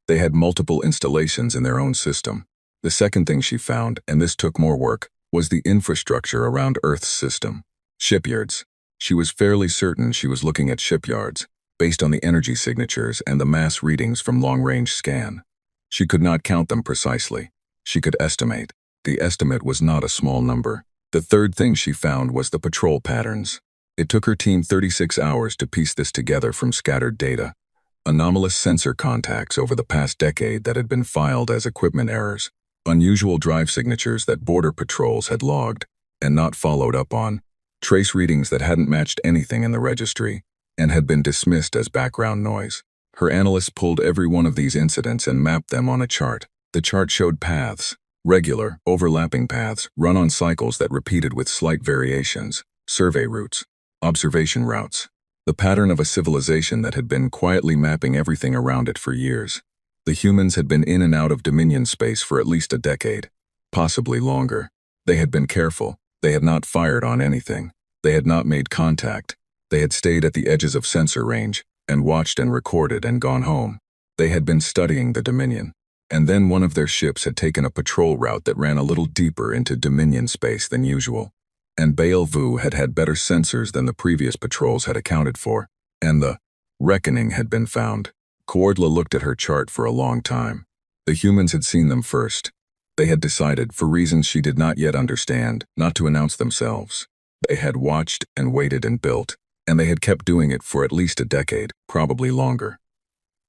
A: They had multiple installations in their own system. The second thing she found, and this took more work, was the infrastructure around Earth's system. Shipyards. She was fairly certain she was looking at shipyards, based on the energy signatures and the mass readings from long-range scan. She could not count them precisely. She could estimate. The estimate was not a small number. The third thing she found was the patrol patterns. It took her team 36 hours to piece this together from scattered data. Anomalous sensor contacts over the past decade that had been filed as equipment errors. Unusual drive signatures that border patrols had logged and not followed up on. Trace readings that hadn't matched anything in the registry and had been dismissed as background noise. Her analysts pulled every one of these incidents and mapped them on a chart. The chart showed paths, regular, overlapping paths, run on cycles that repeated with slight variations, survey routes, observation routes. The pattern of a civilization that had been quietly mapping everything around it for years. The humans had been in and out of Dominion space for at least a decade, possibly longer. They had been careful. They had not fired on anything. They had not made contact. They had stayed at the edges of sensor range and watched and recorded and gone home. They had been studying the Dominion. And then one of their ships had taken a patrol route that ran a little deeper into Dominion space than usual. And Baal Vu had had better sensors than the previous patrols had accounted for, and the reckoning had been found. Coordla looked at her chart for a long time. The humans had seen them first. They had decided, for reasons she did not yet understand, not to announce themselves. They had watched and waited and built, and they had kept doing it for at least a decade, probably longer.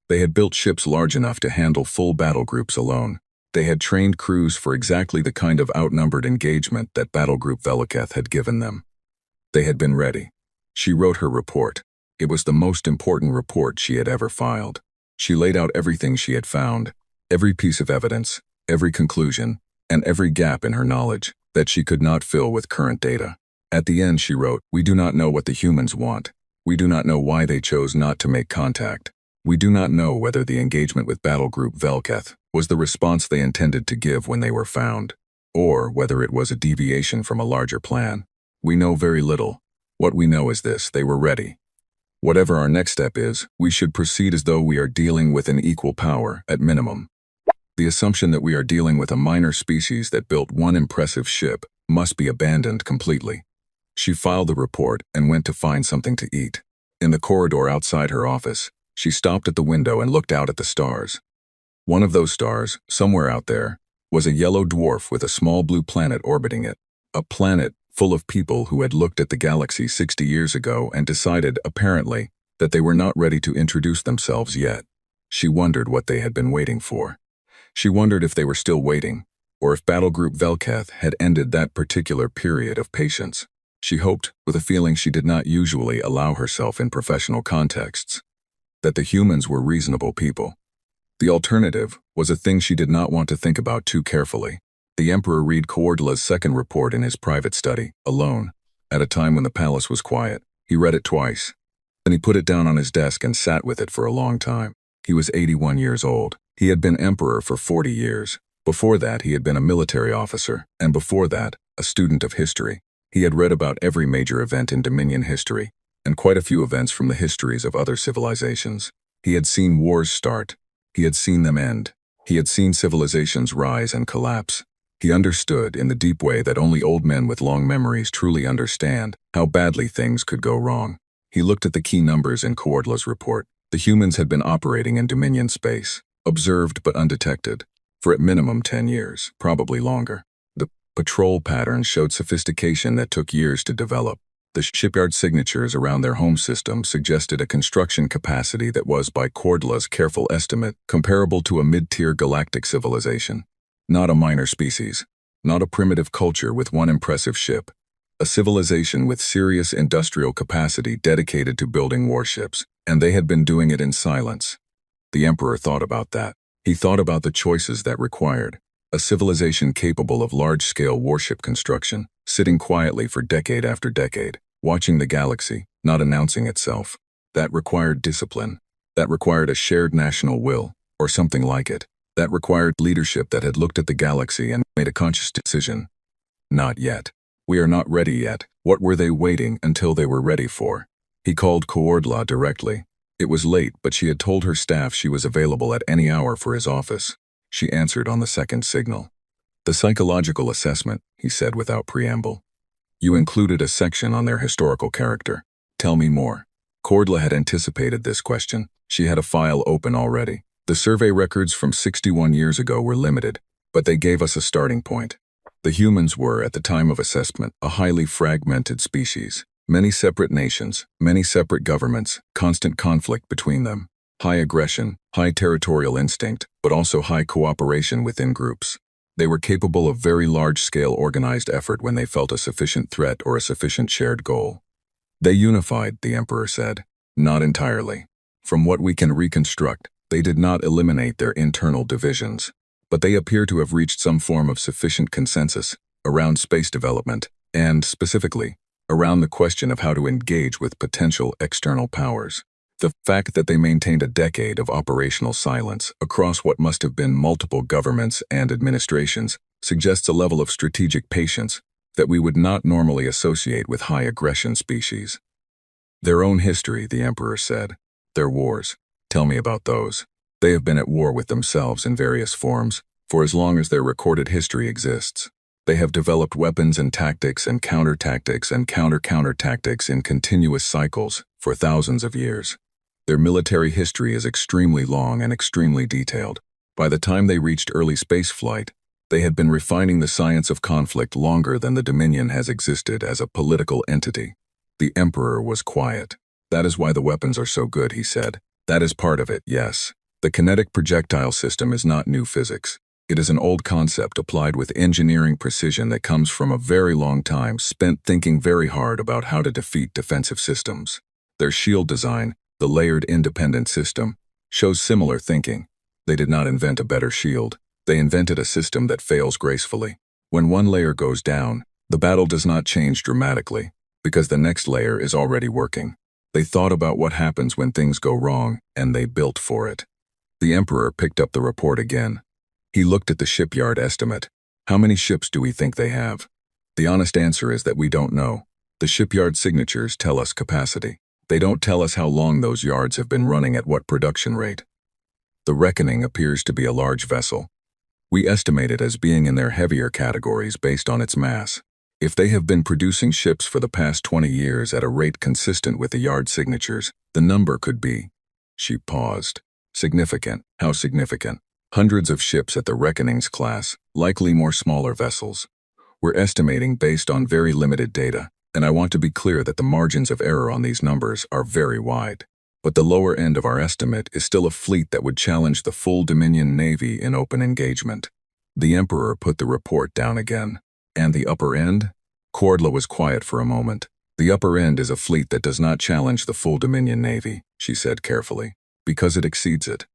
A: They had built ships large enough to handle full battle groups alone. They had trained crews for exactly the kind of outnumbered engagement that Battle Group Veloketh had given them. They had been ready. She wrote her report. It was the most important report she had ever filed. She laid out everything she had found, every piece of evidence, every conclusion, and every gap in her knowledge that she could not fill with current data. At the end, she wrote, "We do not know what the humans want. We do not know why they chose not to make contact. We do not know whether the engagement with Battle Group Veloketh was the response they intended to give when they were found, or whether it was a deviation from a larger plan. We know very little. What we know is this: they were ready. Whatever our next step is, we should proceed as though we are dealing with an equal power, at minimum. The assumption that we are dealing with a minor species that built one impressive ship must be abandoned completely." She filed the report and went to find something to eat. In the corridor outside her office, she stopped at the window and looked out at the stars. One of those stars, somewhere out there, was a yellow dwarf with a small blue planet orbiting it. A planet full of people who had looked at the galaxy 60 years ago and decided, apparently, that they were not ready to introduce themselves yet. She wondered what they had been waiting for. She wondered if they were still waiting, or if Battle Group Veloketh had ended that particular period of patience. She hoped, with a feeling she did not usually allow herself in professional contexts, that the humans were reasonable people. The alternative was a thing she did not want to think about too carefully. The Emperor read Coordla's second report in his private study, alone, at a time when the palace was quiet. He read it twice. Then he put it down on his desk and sat with it for a long time. He was 81 years old. He had been emperor for 40 years. Before that, he had been a military officer, and before that, a student of history. He had read about every major event in Dominion history, and quite a few events from the histories of other civilizations. He had seen wars start. He had seen them end. He had seen civilizations rise and collapse. He understood, in the deep way that only old men with long memories truly understand, how badly things could go wrong. He looked at the key numbers in Coordla's report. The humans had been operating in Dominion space, observed but undetected, for at minimum 10 years, probably longer. The patrol patterns showed sophistication that took years to develop. The shipyard signatures around their home system suggested a construction capacity that was, by Cordla's careful estimate, comparable to a mid-tier galactic civilization. Not a minor species, not a primitive culture with one impressive ship, a civilization with serious industrial capacity dedicated to building warships, and they had been doing it in silence. The Emperor thought about that. He thought about the choices that required a civilization capable of large-scale warship construction, sitting quietly for decade after decade, watching the galaxy, not announcing itself. That required discipline. That required a shared national will, or something like it. That required leadership that had looked at the galaxy and made a conscious decision. Not yet. We are not ready yet. What were they waiting until they were ready for? He called Cordla directly. It was late, but she had told her staff she was available at any hour for his office. She answered on the second signal. The psychological assessment, he said without preamble. You included a section on their historical character. Tell me more. Cordla had anticipated this question. She had a file open already. The survey records from 61 years ago were limited, but they gave us a starting point. The humans were, at the time of assessment, a highly fragmented species. Many separate nations, many separate governments, constant conflict between them. High aggression, high territorial instinct, but also high cooperation within groups. They were capable of very large-scale organized effort when they felt a sufficient threat or a sufficient shared goal. They unified, the Emperor said. Not entirely. From what we can reconstruct, they did not eliminate their internal divisions, but they appear to have reached some form of sufficient consensus around space development and, specifically, around the question of how to engage with potential external powers. The fact that they maintained a decade of operational silence across what must have been multiple governments and administrations suggests a level of strategic patience that we would not normally associate with high-aggression species. Their own history, the Emperor said. Their wars. Tell me about those. They have been at war with themselves in various forms, for as long as their recorded history exists. They have developed weapons and tactics and counter-tactics and counter-counter-tactics in continuous cycles for thousands of years. Their military history is extremely long and extremely detailed. By the time they reached early spaceflight, they had been refining the science of conflict longer than the Dominion has existed as a political entity. The Emperor was quiet. That is why the weapons are so good, he said. That is part of it, yes. The kinetic projectile system is not new physics. It is an old concept applied with engineering precision that comes from a very long time spent thinking very hard about how to defeat defensive systems. Their shield design, the layered independent system, shows similar thinking. They did not invent a better shield. They invented a system that fails gracefully. When one layer goes down, the battle does not change dramatically, because the next layer is already working. They thought about what happens when things go wrong, and they built for it. The Emperor picked up the report again. He looked at the shipyard estimate. How many ships do we think they have? The honest answer is that we don't know. The shipyard signatures tell us capacity. They don't tell us how long those yards have been running at what production rate. The Reckoning appears to be a large vessel. We estimate it as being in their heavier categories based on its mass. If they have been producing ships for the past 20 years at a rate consistent with the yard signatures, the number could be. She paused. Significant. How significant? Hundreds of ships at the Reckoning's class, likely more smaller vessels. We're estimating based on very limited data, and I want to be clear that the margins of error on these numbers are very wide. But the lower end of our estimate is still a fleet that would challenge the full Dominion Navy in open engagement. The Emperor put the report down again. And the upper end? Cordla was quiet for a moment. The upper end is a fleet that does not challenge the full Dominion Navy, she said carefully, because it exceeds it.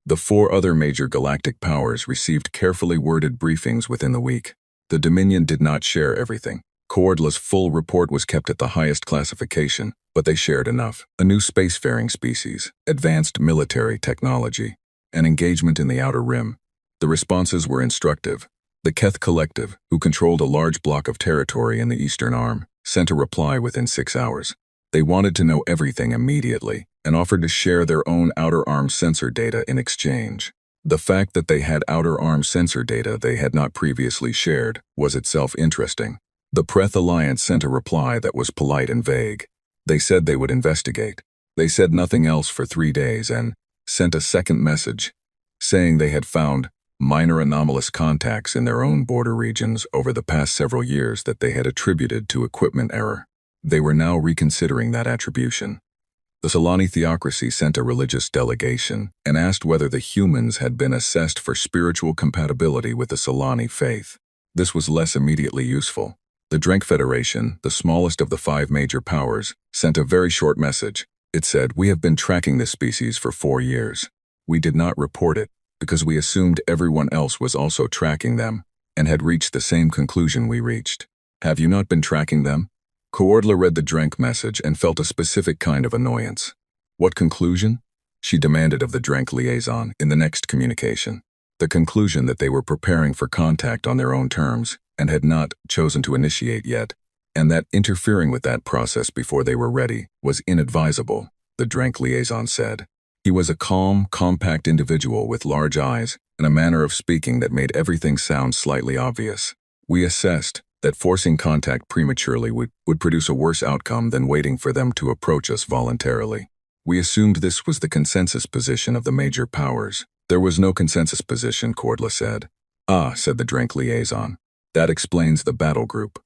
A: The 4 other major galactic powers received carefully worded briefings within the week. The Dominion did not share everything. Cordla's full report was kept at the highest classification, but they shared enough. A new spacefaring species, advanced military technology, an engagement in the Outer Rim. The responses were instructive. The Keth Collective, who controlled a large block of territory in the Eastern Arm, sent a reply within 6 hours. They wanted to know everything immediately and offered to share their own Outer Arm sensor data in exchange. The fact that they had Outer Arm sensor data they had not previously shared was itself interesting. The Preth Alliance sent a reply that was polite and vague. They said they would investigate. They said nothing else for 3 days and sent a second message, saying they had found minor anomalous contacts in their own border regions over the past several years that they had attributed to equipment error. They were now reconsidering that attribution. The Solani theocracy sent a religious delegation and asked whether the humans had been assessed for spiritual compatibility with the Solani faith. This was less immediately useful. The Drenk Federation, the smallest of the 5 major powers, sent a very short message. It said, "We have been tracking this species for 4 years. We did not report it because we assumed everyone else was also tracking them and had reached the same conclusion we reached. Have you not been tracking them?" Coordla read the Drenk message and felt a specific kind of annoyance. What conclusion? She demanded of the Drenk liaison in the next communication. The conclusion that they were preparing for contact on their own terms and had not chosen to initiate yet, and that interfering with that process before they were ready was inadvisable, the Drenk liaison said. He was a calm, compact individual with large eyes and a manner of speaking that made everything sound slightly obvious. We assessed that forcing contact prematurely would produce a worse outcome than waiting for them to approach us voluntarily. We assumed this was the consensus position of the major powers. There was no consensus position, Coordla said. Ah, said the Drenk liaison. That explains the battle group.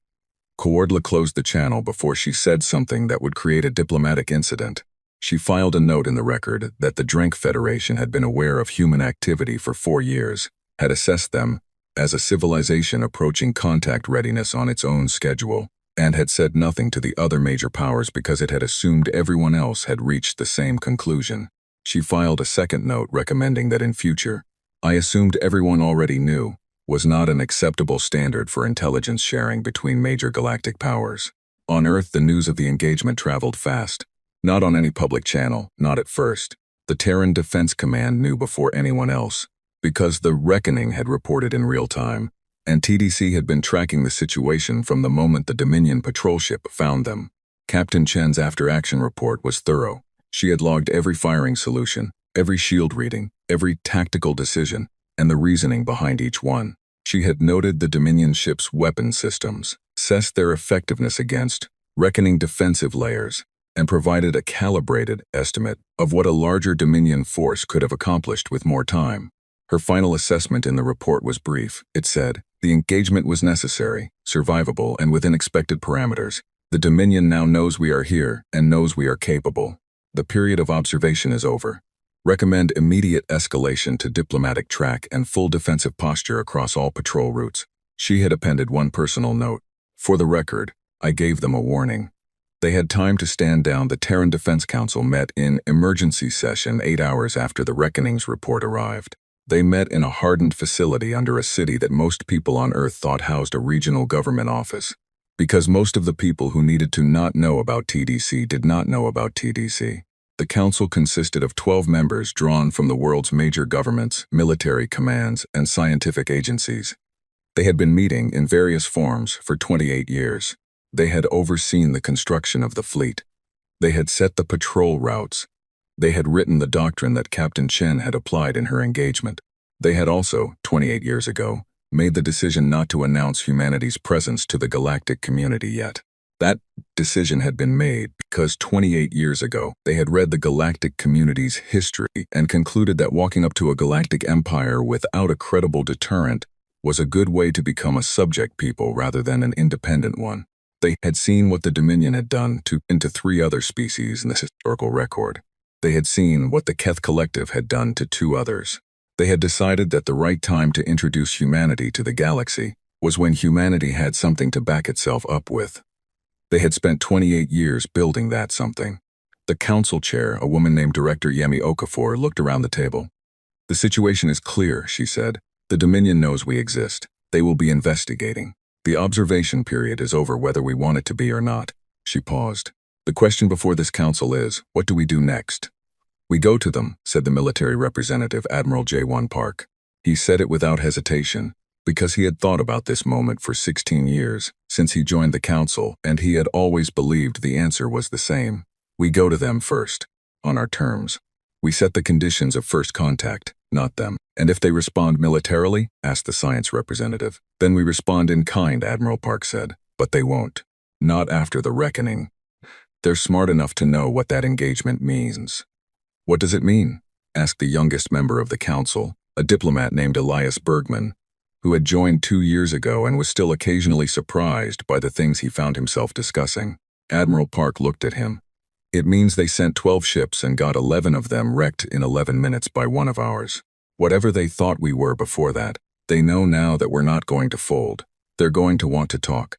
A: Coordla closed the channel before she said something that would create a diplomatic incident. She filed a note in the record that the Drenk Federation had been aware of human activity for 4 years, had assessed them as a civilization approaching contact readiness on its own schedule, and had said nothing to the other major powers because it had assumed everyone else had reached the same conclusion. She filed a second note recommending that in future, "I assumed everyone already knew," was not an acceptable standard for intelligence sharing between major galactic powers. On Earth, the news of the engagement traveled fast. Not on any public channel, not at first. The Terran Defense Command knew before anyone else, because the Reckoning had reported in real time, and TDC had been tracking the situation from the moment the Dominion patrol ship found them. Captain Chen's after-action report was thorough. She had logged every firing solution, every shield reading, every tactical decision, and the reasoning behind each one. She had noted the Dominion ship's weapon systems, assessed their effectiveness against Reckoning defensive layers, and provided a calibrated estimate of what a larger Dominion force could have accomplished with more time. Her final assessment in the report was brief. It said, "The engagement was necessary, survivable, and within expected parameters. The Dominion now knows we are here and knows we are capable. The period of observation is over. Recommend immediate escalation to diplomatic track and full defensive posture across all patrol routes." She had appended one personal note. "For the record, I gave them a warning." They had time to stand down. The Terran Defense Council met in emergency session 8 hours after the Reckoning's report arrived. They met in a hardened facility under a city that most people on Earth thought housed a regional government office. Because most of the people who needed to not know about TDC did not know about TDC. The council consisted of 12 members drawn from the world's major governments, military commands, and scientific agencies. They had been meeting in various forms for 28 years. They had overseen the construction of the fleet. They had set the patrol routes. They had written the doctrine that Captain Chen had applied in her engagement. They had also, 28 years ago, made the decision not to announce humanity's presence to the galactic community yet. That decision had been made because 28 years ago, they had read the galactic community's history and concluded that walking up to a galactic empire without a credible deterrent was a good way to become a subject people rather than an independent one. They had seen what the Dominion had done to 3 other species in this historical record. They had seen what the Keth Collective had done to 2 others. They had decided that the right time to introduce humanity to the galaxy was when humanity had something to back itself up with. They had spent 28 years building that something. The council chair, a woman named Director Yemi Okafor, looked around the table. "The situation is clear," she said. "The Dominion knows we exist. They will be investigating. The observation period is over whether we want it to be or not." She paused. "The question before this council is, what do we do next?" "We go to them," said the military representative, Admiral J1 Park. He said it without hesitation, because he had thought about this moment for 16 years, since he joined the council, and he had always believed the answer was the same. "We go to them first, on our terms. We set the conditions of first contact, not them. And if they respond militarily," asked the science representative, "then we respond in kind," Admiral Park said. "But they won't. Not after the Reckoning." They're smart enough to know what that engagement means. What does it mean? Asked the youngest member of the council, a diplomat named Elias Bergman, who had joined 2 years ago and was still occasionally surprised by the things he found himself discussing. Admiral Park looked at him. It means they sent 12 ships and got 11 of them wrecked in 11 minutes by one of ours. Whatever they thought we were before that, they know now that we're not going to fold. They're going to want to talk.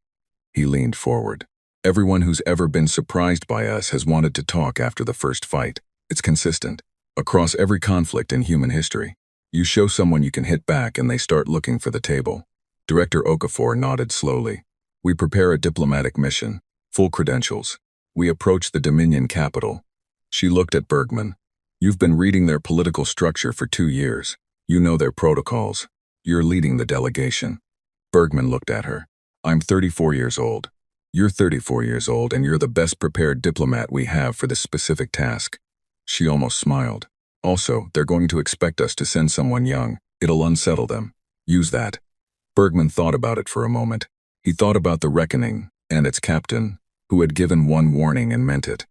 A: He leaned forward. Everyone who's ever been surprised by us has wanted to talk after the first fight. It's consistent. Across every conflict in human history. You show someone you can hit back and they start looking for the table. Director Okafor nodded slowly. We prepare a diplomatic mission. Full credentials. We approach the Dominion capital. She looked at Bergman. You've been reading their political structure for 2 years. You know their protocols. You're leading the delegation. Bergman looked at her. I'm 34 years old. You're 34 years old and you're the best prepared diplomat we have for this specific task. She almost smiled. Also, they're going to expect us to send someone young. It'll unsettle them. Use that. Bergman thought about it for a moment. He thought about the Reckoning and its captain, who had given one warning and meant it.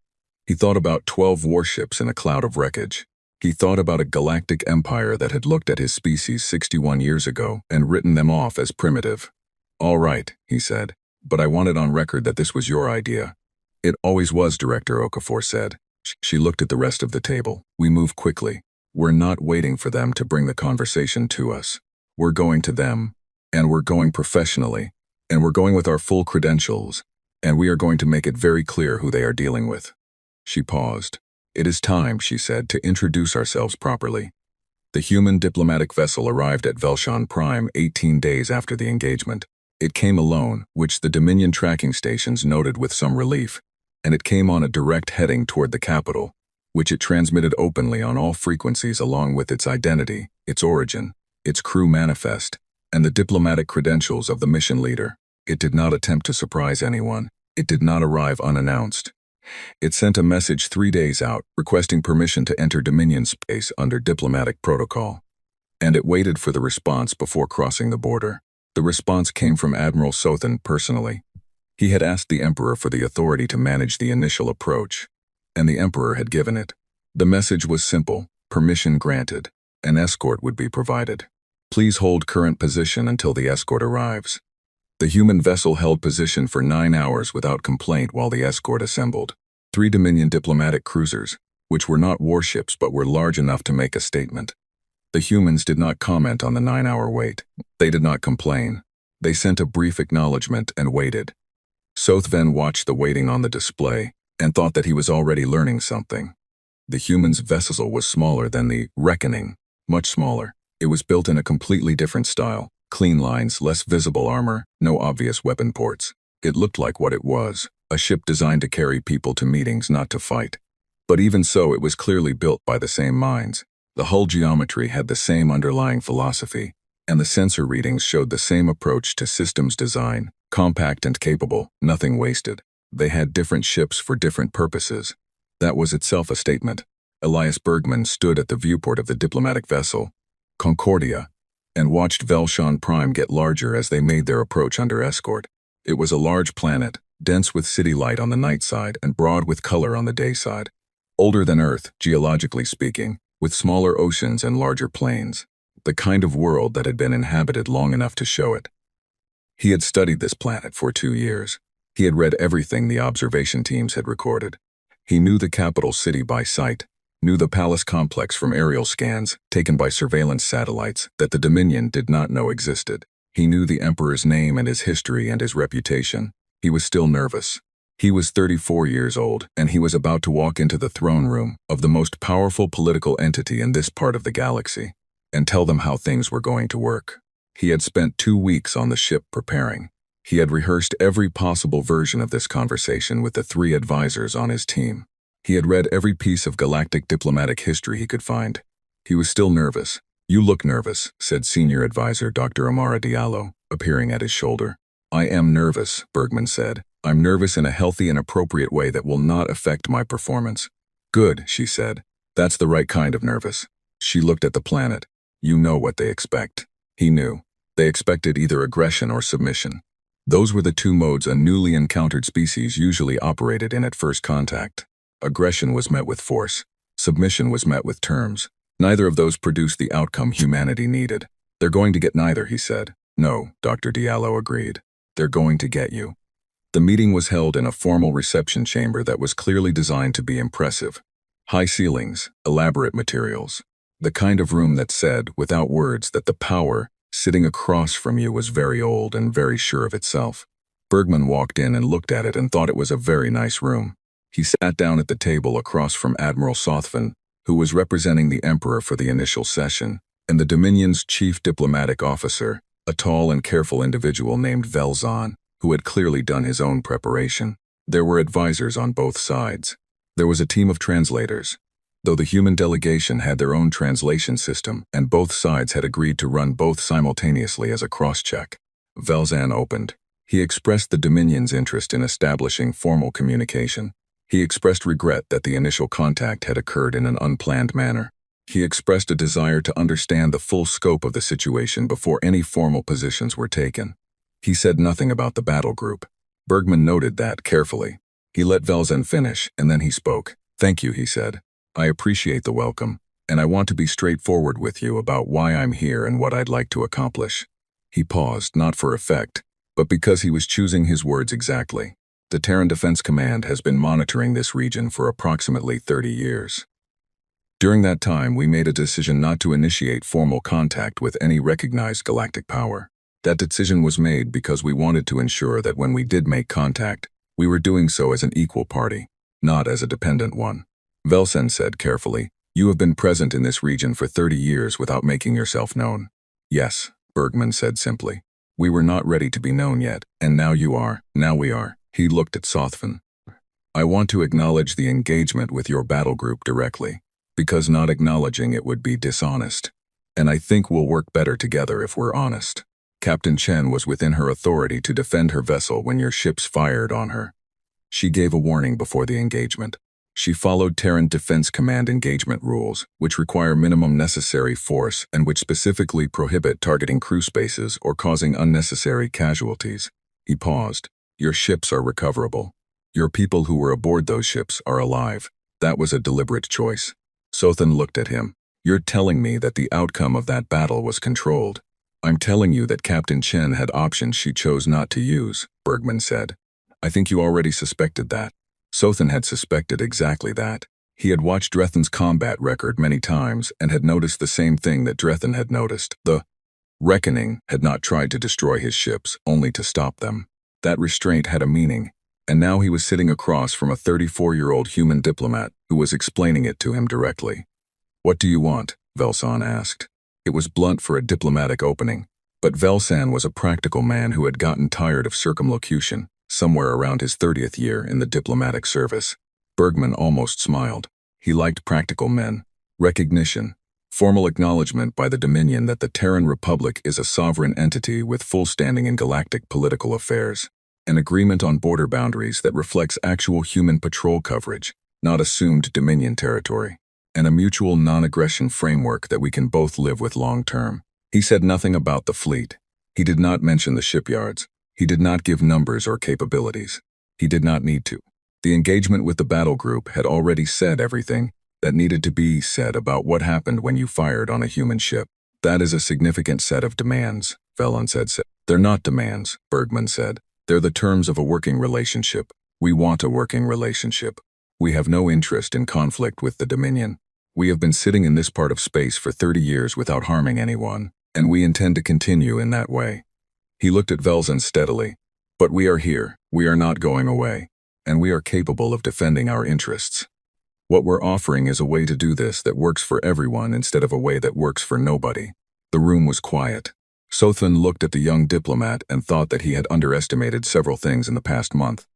A: He thought about 12 warships in a cloud of wreckage. He thought about a galactic empire that had looked at his species 61 years ago and written them off as primitive. All right, he said, but I want it on record that this was your idea. It always was, Director Okafor said. She looked at the rest of the table. We move quickly. We're not waiting for them to bring the conversation to us. We're going to them, and we're going professionally, and we're going with our full credentials, and we are going to make it very clear who they are dealing with. She paused. It is time, she said, to introduce ourselves properly. The human diplomatic vessel arrived at Velshan Prime 18 days after the engagement. It came alone, which the Dominion tracking stations noted with some relief, and it came on a direct heading toward the capital, which it transmitted openly on all frequencies along with its identity, its origin, its crew manifest, and the diplomatic credentials of the mission leader. It did not attempt to surprise anyone. It did not arrive unannounced. It sent a message 3 days out requesting permission to enter Dominion space under diplomatic protocol. And it waited for the response before crossing the border. The response came from Admiral Sothan personally. He had asked the Emperor for the authority to manage the initial approach, and the Emperor had given it. The message was simple: permission granted. An escort would be provided. Please hold current position until the escort arrives. The human vessel held position for 9 hours without complaint while the escort assembled. 3 Dominion diplomatic cruisers, which were not warships but were large enough to make a statement. The humans did not comment on the 9-hour wait. They did not complain. They sent a brief acknowledgement and waited. Sothven watched the waiting on the display and thought that he was already learning something. The human's vessel was smaller than the Reckoning, much smaller. It was built in a completely different style. Clean lines, less visible armor, no obvious weapon ports. It looked like what it was, a ship designed to carry people to meetings, not to fight. But even so, it was clearly built by the same minds. The hull geometry had the same underlying philosophy, and the sensor readings showed the same approach to systems design, compact and capable, nothing wasted. They had different ships for different purposes. That was itself a statement. Elias Bergman stood at the viewport of the diplomatic vessel, Concordia, and watched Velshan Prime get larger as they made their approach under escort. It was a large planet, dense with city light on the night side and broad with color on the day side. Older than Earth, geologically speaking, with smaller oceans and larger plains. The kind of world that had been inhabited long enough to show it. He had studied this planet for 2 years. He had read everything the observation teams had recorded. He knew the capital city by sight, knew the palace complex from aerial scans taken by surveillance satellites that the Dominion did not know existed. He knew the Emperor's name and his history and his reputation. He was still nervous. He was 34 years old, and he was about to walk into the throne room of the most powerful political entity in this part of the galaxy, and tell them how things were going to work. He had spent 2 weeks on the ship preparing. He had rehearsed every possible version of this conversation with the 3 advisors on his team. He had read every piece of galactic diplomatic history he could find. He was still nervous. You look nervous, said Senior Advisor Dr. Amara Diallo, appearing at his shoulder. I am nervous, Bergman said. I'm nervous in a healthy and appropriate way that will not affect my performance. Good, she said. That's the right kind of nervous. She looked at the planet. You know what they expect. He knew. They expected either aggression or submission. Those were the two modes a newly encountered species usually operated in at first contact. Aggression was met with force. Submission was met with terms. Neither of those produced the outcome humanity needed. They're going to get neither, he said. No, Dr. Diallo agreed. They're going to get you. The meeting was held in a formal reception chamber that was clearly designed to be impressive. High ceilings, elaborate materials. The kind of room that said, without words, that the power sitting across from you was very old and very sure of itself. Bergman walked in and looked at it and thought it was a very nice room. He sat down at the table across from Admiral Sothvin, who was representing the Emperor for the initial session, and the Dominion's chief diplomatic officer, a tall and careful individual named Velzon, who had clearly done his own preparation. There were advisors on both sides. There was a team of translators. Though the human delegation had their own translation system, and both sides had agreed to run both simultaneously as a cross-check. Velzan opened. He expressed the Dominion's interest in establishing formal communication. He expressed regret that the initial contact had occurred in an unplanned manner. He expressed a desire to understand the full scope of the situation before any formal positions were taken. He said nothing about the battle group. Bergman noted that carefully. He let Velzan finish, and then he spoke. Thank you, he said. I appreciate the welcome, and I want to be straightforward with you about why I'm here and what I'd like to accomplish. He paused, not for effect, but because he was choosing his words exactly. The Terran Defense Command has been monitoring this region for approximately 30 years. During that time, we made a decision not to initiate formal contact with any recognized galactic power. That decision was made because we wanted to ensure that when we did make contact, we were doing so as an equal party, not as a dependent one. Velsen said carefully, you have been present in this region for 30 years without making yourself known. Yes, Bergman said simply. We were not ready to be known yet, and now you are, now we are. He looked at Sothvin. I want to acknowledge the engagement with your battle group directly, because not acknowledging it would be dishonest. And I think we'll work better together if we're honest. Captain Chen was within her authority to defend her vessel when your ships fired on her. She gave a warning before the engagement. She followed Terran Defense Command engagement rules, which require minimum necessary force and which specifically prohibit targeting crew spaces or causing unnecessary casualties. He paused. Your ships are recoverable. Your people who were aboard those ships are alive. That was a deliberate choice. Sothvin looked at him. You're telling me that the outcome of that battle was controlled. I'm telling you that Captain Chen had options she chose not to use, Bergman said. I think you already suspected that. Sothvin had suspected exactly that. He had watched Drethen's combat record many times and had noticed the same thing that Drethen had noticed. The Reckoning had not tried to destroy his ships, only to stop them. That restraint had a meaning, and now he was sitting across from a 34-year-old human diplomat who was explaining it to him directly. What do you want? Velsan asked. It was blunt for a diplomatic opening, but Velsan was a practical man who had gotten tired of circumlocution, somewhere around his 30th year in the diplomatic service. Bergman almost smiled. He liked practical men. Recognition. Formal acknowledgement by the Dominion that the Terran Republic is a sovereign entity with full standing in galactic political affairs. An agreement on border boundaries that reflects actual human patrol coverage, not assumed Dominion territory. And a mutual non-aggression framework that we can both live with long-term. He said nothing about the fleet. He did not mention the shipyards. He did not give numbers or capabilities. He did not need to. The engagement with the battle group had already said everything that needed to be said about what happened when you fired on a human ship. That is a significant set of demands, Velon said. They're not demands, Bergman said. They're the terms of a working relationship. We want a working relationship. We have no interest in conflict with the Dominion. We have been sitting in this part of space for 30 years without harming anyone, and we intend to continue in that way. He looked at Velzen steadily. But we are here, we are not going away, and we are capable of defending our interests. What we're offering is a way to do this that works for everyone instead of a way that works for nobody. The room was quiet. Sothvin looked at the young diplomat and thought that he had underestimated several things in the past month,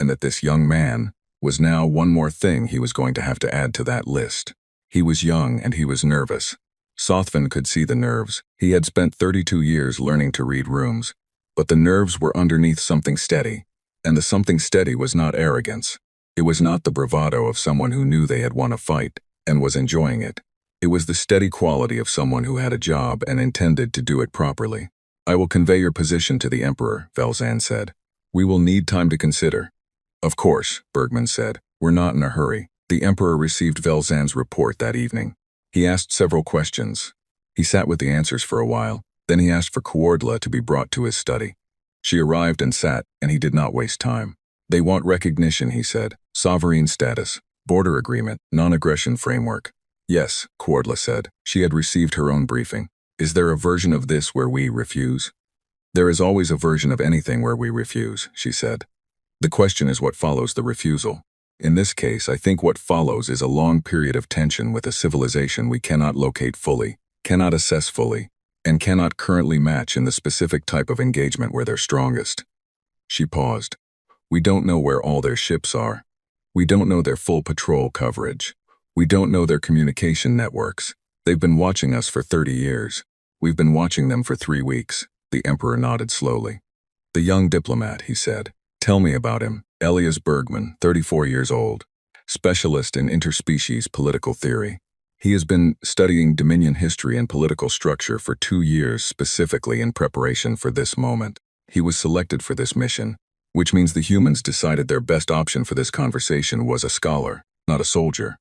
A: and that this young man was now one more thing he was going to have to add to that list. He was young and he was nervous. Sothvin could see the nerves. He had spent 32 years learning to read rooms, but the nerves were underneath something steady, and the something steady was not arrogance. It was not the bravado of someone who knew they had won a fight and was enjoying it. It was the steady quality of someone who had a job and intended to do it properly. I will convey your position to the Emperor, Velzan said. We will need time to consider. Of course, Bergman said. We're not in a hurry. The Emperor received Velzan's report that evening. He asked several questions. He sat with the answers for a while. Then he asked for Kuordla to be brought to his study. She arrived and sat, and he did not waste time. They want recognition, he said. Sovereign status, border agreement, non-aggression framework. Yes, Kuordla said. She had received her own briefing. Is there a version of this where we refuse? There is always a version of anything where we refuse, she said. The question is what follows the refusal. In this case, I think what follows is a long period of tension with a civilization we cannot locate fully, cannot assess fully, and cannot currently match in the specific type of engagement where they're strongest. She paused. We don't know where all their ships are. We don't know their full patrol coverage. We don't know their communication networks. They've been watching us for 30 years. We've been watching them for 3 weeks. The Emperor nodded slowly. The young diplomat, he said. Tell me about him. Elias Bergman, 34 years old. Specialist in interspecies political theory. He has been studying Dominion history and political structure for 2 years specifically in preparation for this moment. He was selected for this mission, which means the humans decided their best option for this conversation was a scholar, not a soldier.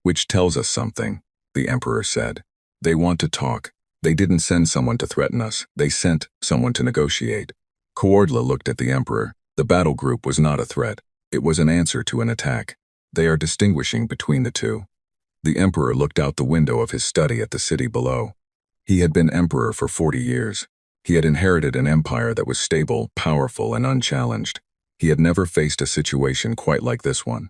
A: Which tells us something, the Emperor said. They want to talk. They didn't send someone to threaten us. They sent someone to negotiate. Kuordla looked at the Emperor. The battle group was not a threat. It was an answer to an attack. They are distinguishing between the two. The Emperor looked out the window of his study at the city below. He had been Emperor for 40 years. He had inherited an empire that was stable, powerful, and unchallenged. He had never faced a situation quite like this one.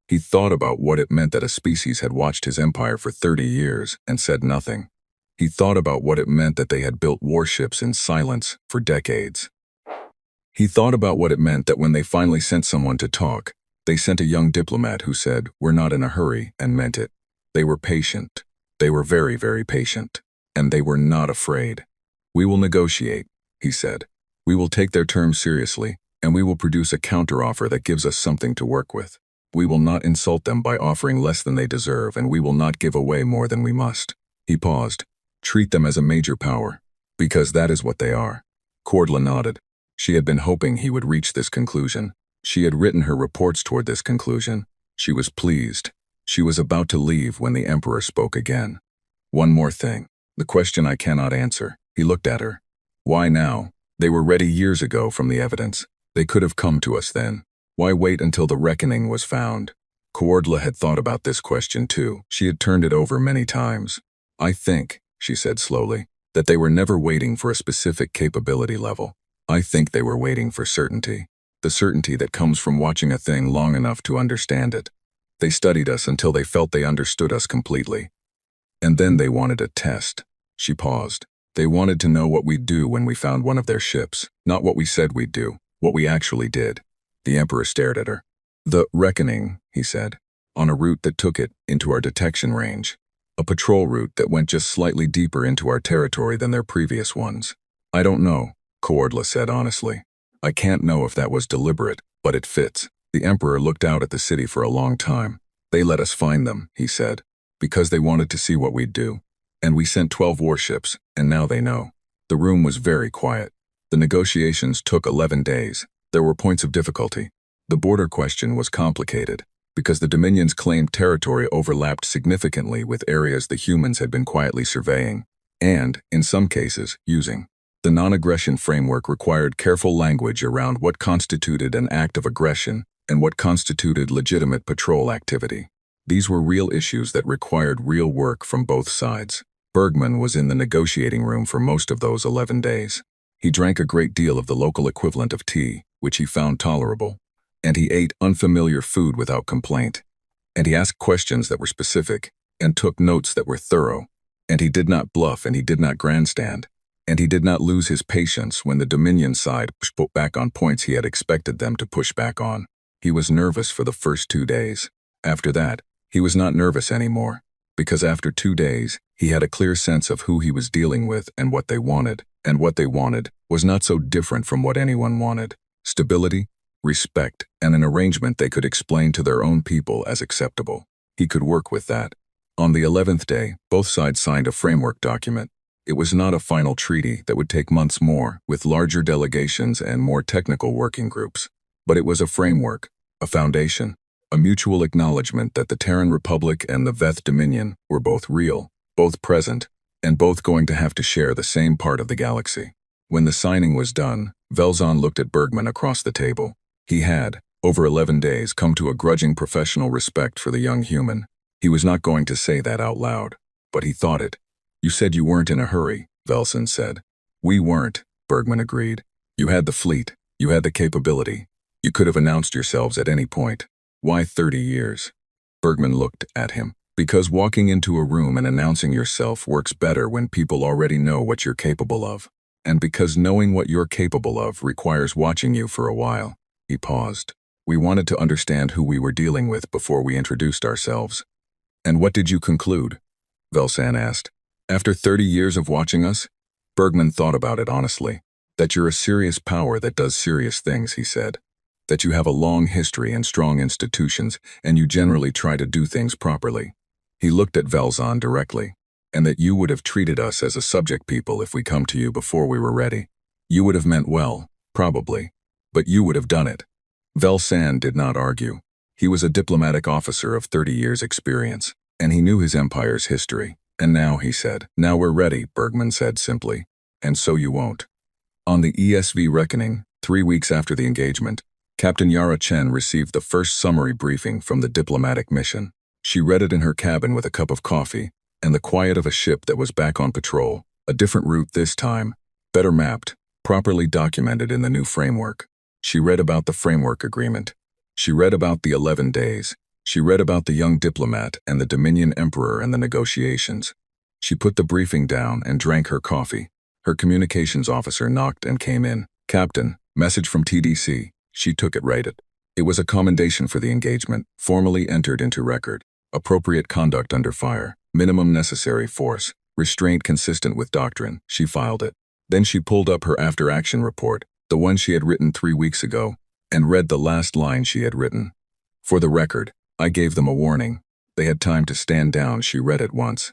A: He thought about what it meant that a species had watched his empire for 30 years and said nothing. He thought about what it meant that they had built warships in silence for decades. He thought about what it meant that when they finally sent someone to talk, they sent a young diplomat who said, "We're not in a hurry," and meant it. They were patient. They were very, very patient. And they were not afraid. "We will negotiate," he said. "We will take their terms seriously, and we will produce a counteroffer that gives us something to work with. We will not insult them by offering less than they deserve, and we will not give away more than we must." He paused. "Treat them as a major power, because that is what they are." Kuordla nodded. She had been hoping he would reach this conclusion. She had written her reports toward this conclusion. She was pleased. She was about to leave when the Emperor spoke again. "One more thing. The question I cannot answer." He looked at her. "Why now? They were ready years ago from the evidence. They could have come to us then. Why wait until the reckoning was found?" Kuordla had thought about this question too. She had turned it over many times. "I think," she said slowly, "that they were never waiting for a specific capability level. I think they were waiting for certainty. The certainty that comes from watching a thing long enough to understand it. They studied us until they felt they understood us completely. And then they wanted a test." She paused. "They wanted to know what we'd do when we found one of their ships. Not what we said we'd do, what we actually did." The Emperor stared at her. "The reckoning," he said, "on a route that took it into our detection range. A patrol route that went just slightly deeper into our territory than their previous ones. I don't know," Kuordla said honestly. "I can't know if that was deliberate, but it fits." The Emperor looked out at the city for a long time. "They let us find them," he said, "because they wanted to see what we'd do. And we sent 12 warships, and now they know." The room was very quiet. The negotiations took 11 days. There were points of difficulty. The border question was complicated, because the Dominion's claimed territory overlapped significantly with areas the humans had been quietly surveying, and, in some cases, using. The non-aggression framework required careful language around what constituted an act of aggression and what constituted legitimate patrol activity. These were real issues that required real work from both sides. Bergman was in the negotiating room for most of those 11 days. He drank a great deal of the local equivalent of tea, which he found tolerable, and he ate unfamiliar food without complaint. And he asked questions that were specific, and took notes that were thorough, and he did not bluff and he did not grandstand. And he did not lose his patience when the Dominion side pushed back on points he had expected them to push back on. He was nervous for the first 2 days. After that, he was not nervous anymore, because after 2 days, he had a clear sense of who he was dealing with and what they wanted was not so different from what anyone wanted. Stability, respect, and an arrangement they could explain to their own people as acceptable. He could work with that. On the 11th day, both sides signed a framework document. It was not a final treaty that would take months more, with larger delegations and more technical working groups. But it was a framework, a foundation, a mutual acknowledgement that the Terran Republic and the Veth Dominion were both real, both present, and both going to have to share the same part of the galaxy. When the signing was done, Velzon looked at Bergman across the table. He had, over 11 days, come to a grudging professional respect for the young human. He was not going to say that out loud, but he thought it. "You said you weren't in a hurry," Velson said. "We weren't," Bergman agreed. "You had the fleet. You had the capability. You could have announced yourselves at any point. Why 30 years? Bergman looked at him. "Because walking into a room and announcing yourself works better when people already know what you're capable of. And because knowing what you're capable of requires watching you for a while." He paused. "We wanted to understand who we were dealing with before we introduced ourselves." "And what did you conclude?" Velsan asked. "After 30 years of watching us?" Bergman thought about it honestly. "That you're a serious power that does serious things," he said. "That you have a long history and strong institutions, and you generally try to do things properly." He looked at Velzon directly. "And that you would have treated us as a subject people if we come to you before we were ready. You would have meant well, probably, but you would have done it." Velsan did not argue. He was a diplomatic officer of 30 years' experience, and he knew his empire's history. "And now," he said. "Now we're ready," Bergman said simply. "And so you won't." On the ESV reckoning, 3 weeks after the engagement, Captain Yara Chen received the first summary briefing from the diplomatic mission. She read it in her cabin with a cup of coffee, and the quiet of a ship that was back on patrol, a different route this time, better mapped, properly documented in the new framework. She read about the framework agreement. She read about the 11 days. She read about the young diplomat and the Dominion Emperor and the negotiations. She put the briefing down and drank her coffee. Her communications officer knocked and came in. "Captain, message from TDC." She took it right. It was a commendation for the engagement, formally entered into record. Appropriate conduct under fire, minimum necessary force, restraint consistent with doctrine. She filed it. Then she pulled up her after-action report, the one she had written 3 weeks ago, and read the last line she had written. "For the record, I gave them a warning. They had time to stand down." She read it once.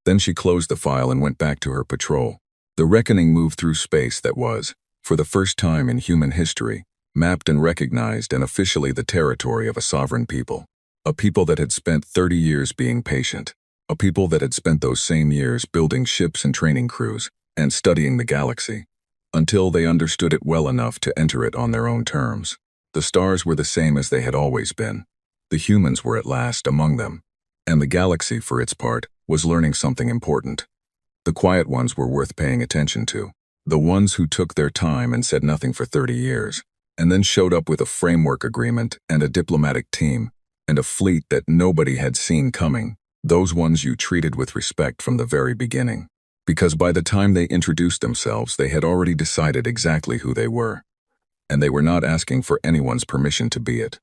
A: Then she closed the file and went back to her patrol. The reckoning moved through space that was, for the first time in human history, mapped and recognized and officially the territory of a sovereign people. A people that had spent 30 years being patient. A people that had spent those same years building ships and training crews, and studying the galaxy, until they understood it well enough to enter it on their own terms. The stars were the same as they had always been. The humans were at last among them, and the galaxy, for its part, was learning something important. The quiet ones were worth paying attention to. The ones who took their time and said nothing for 30 years, and then showed up with a framework agreement and a diplomatic team, and a fleet that nobody had seen coming. Those ones you treated with respect from the very beginning. Because by the time they introduced themselves, they had already decided exactly who they were. And they were not asking for anyone's permission to be it.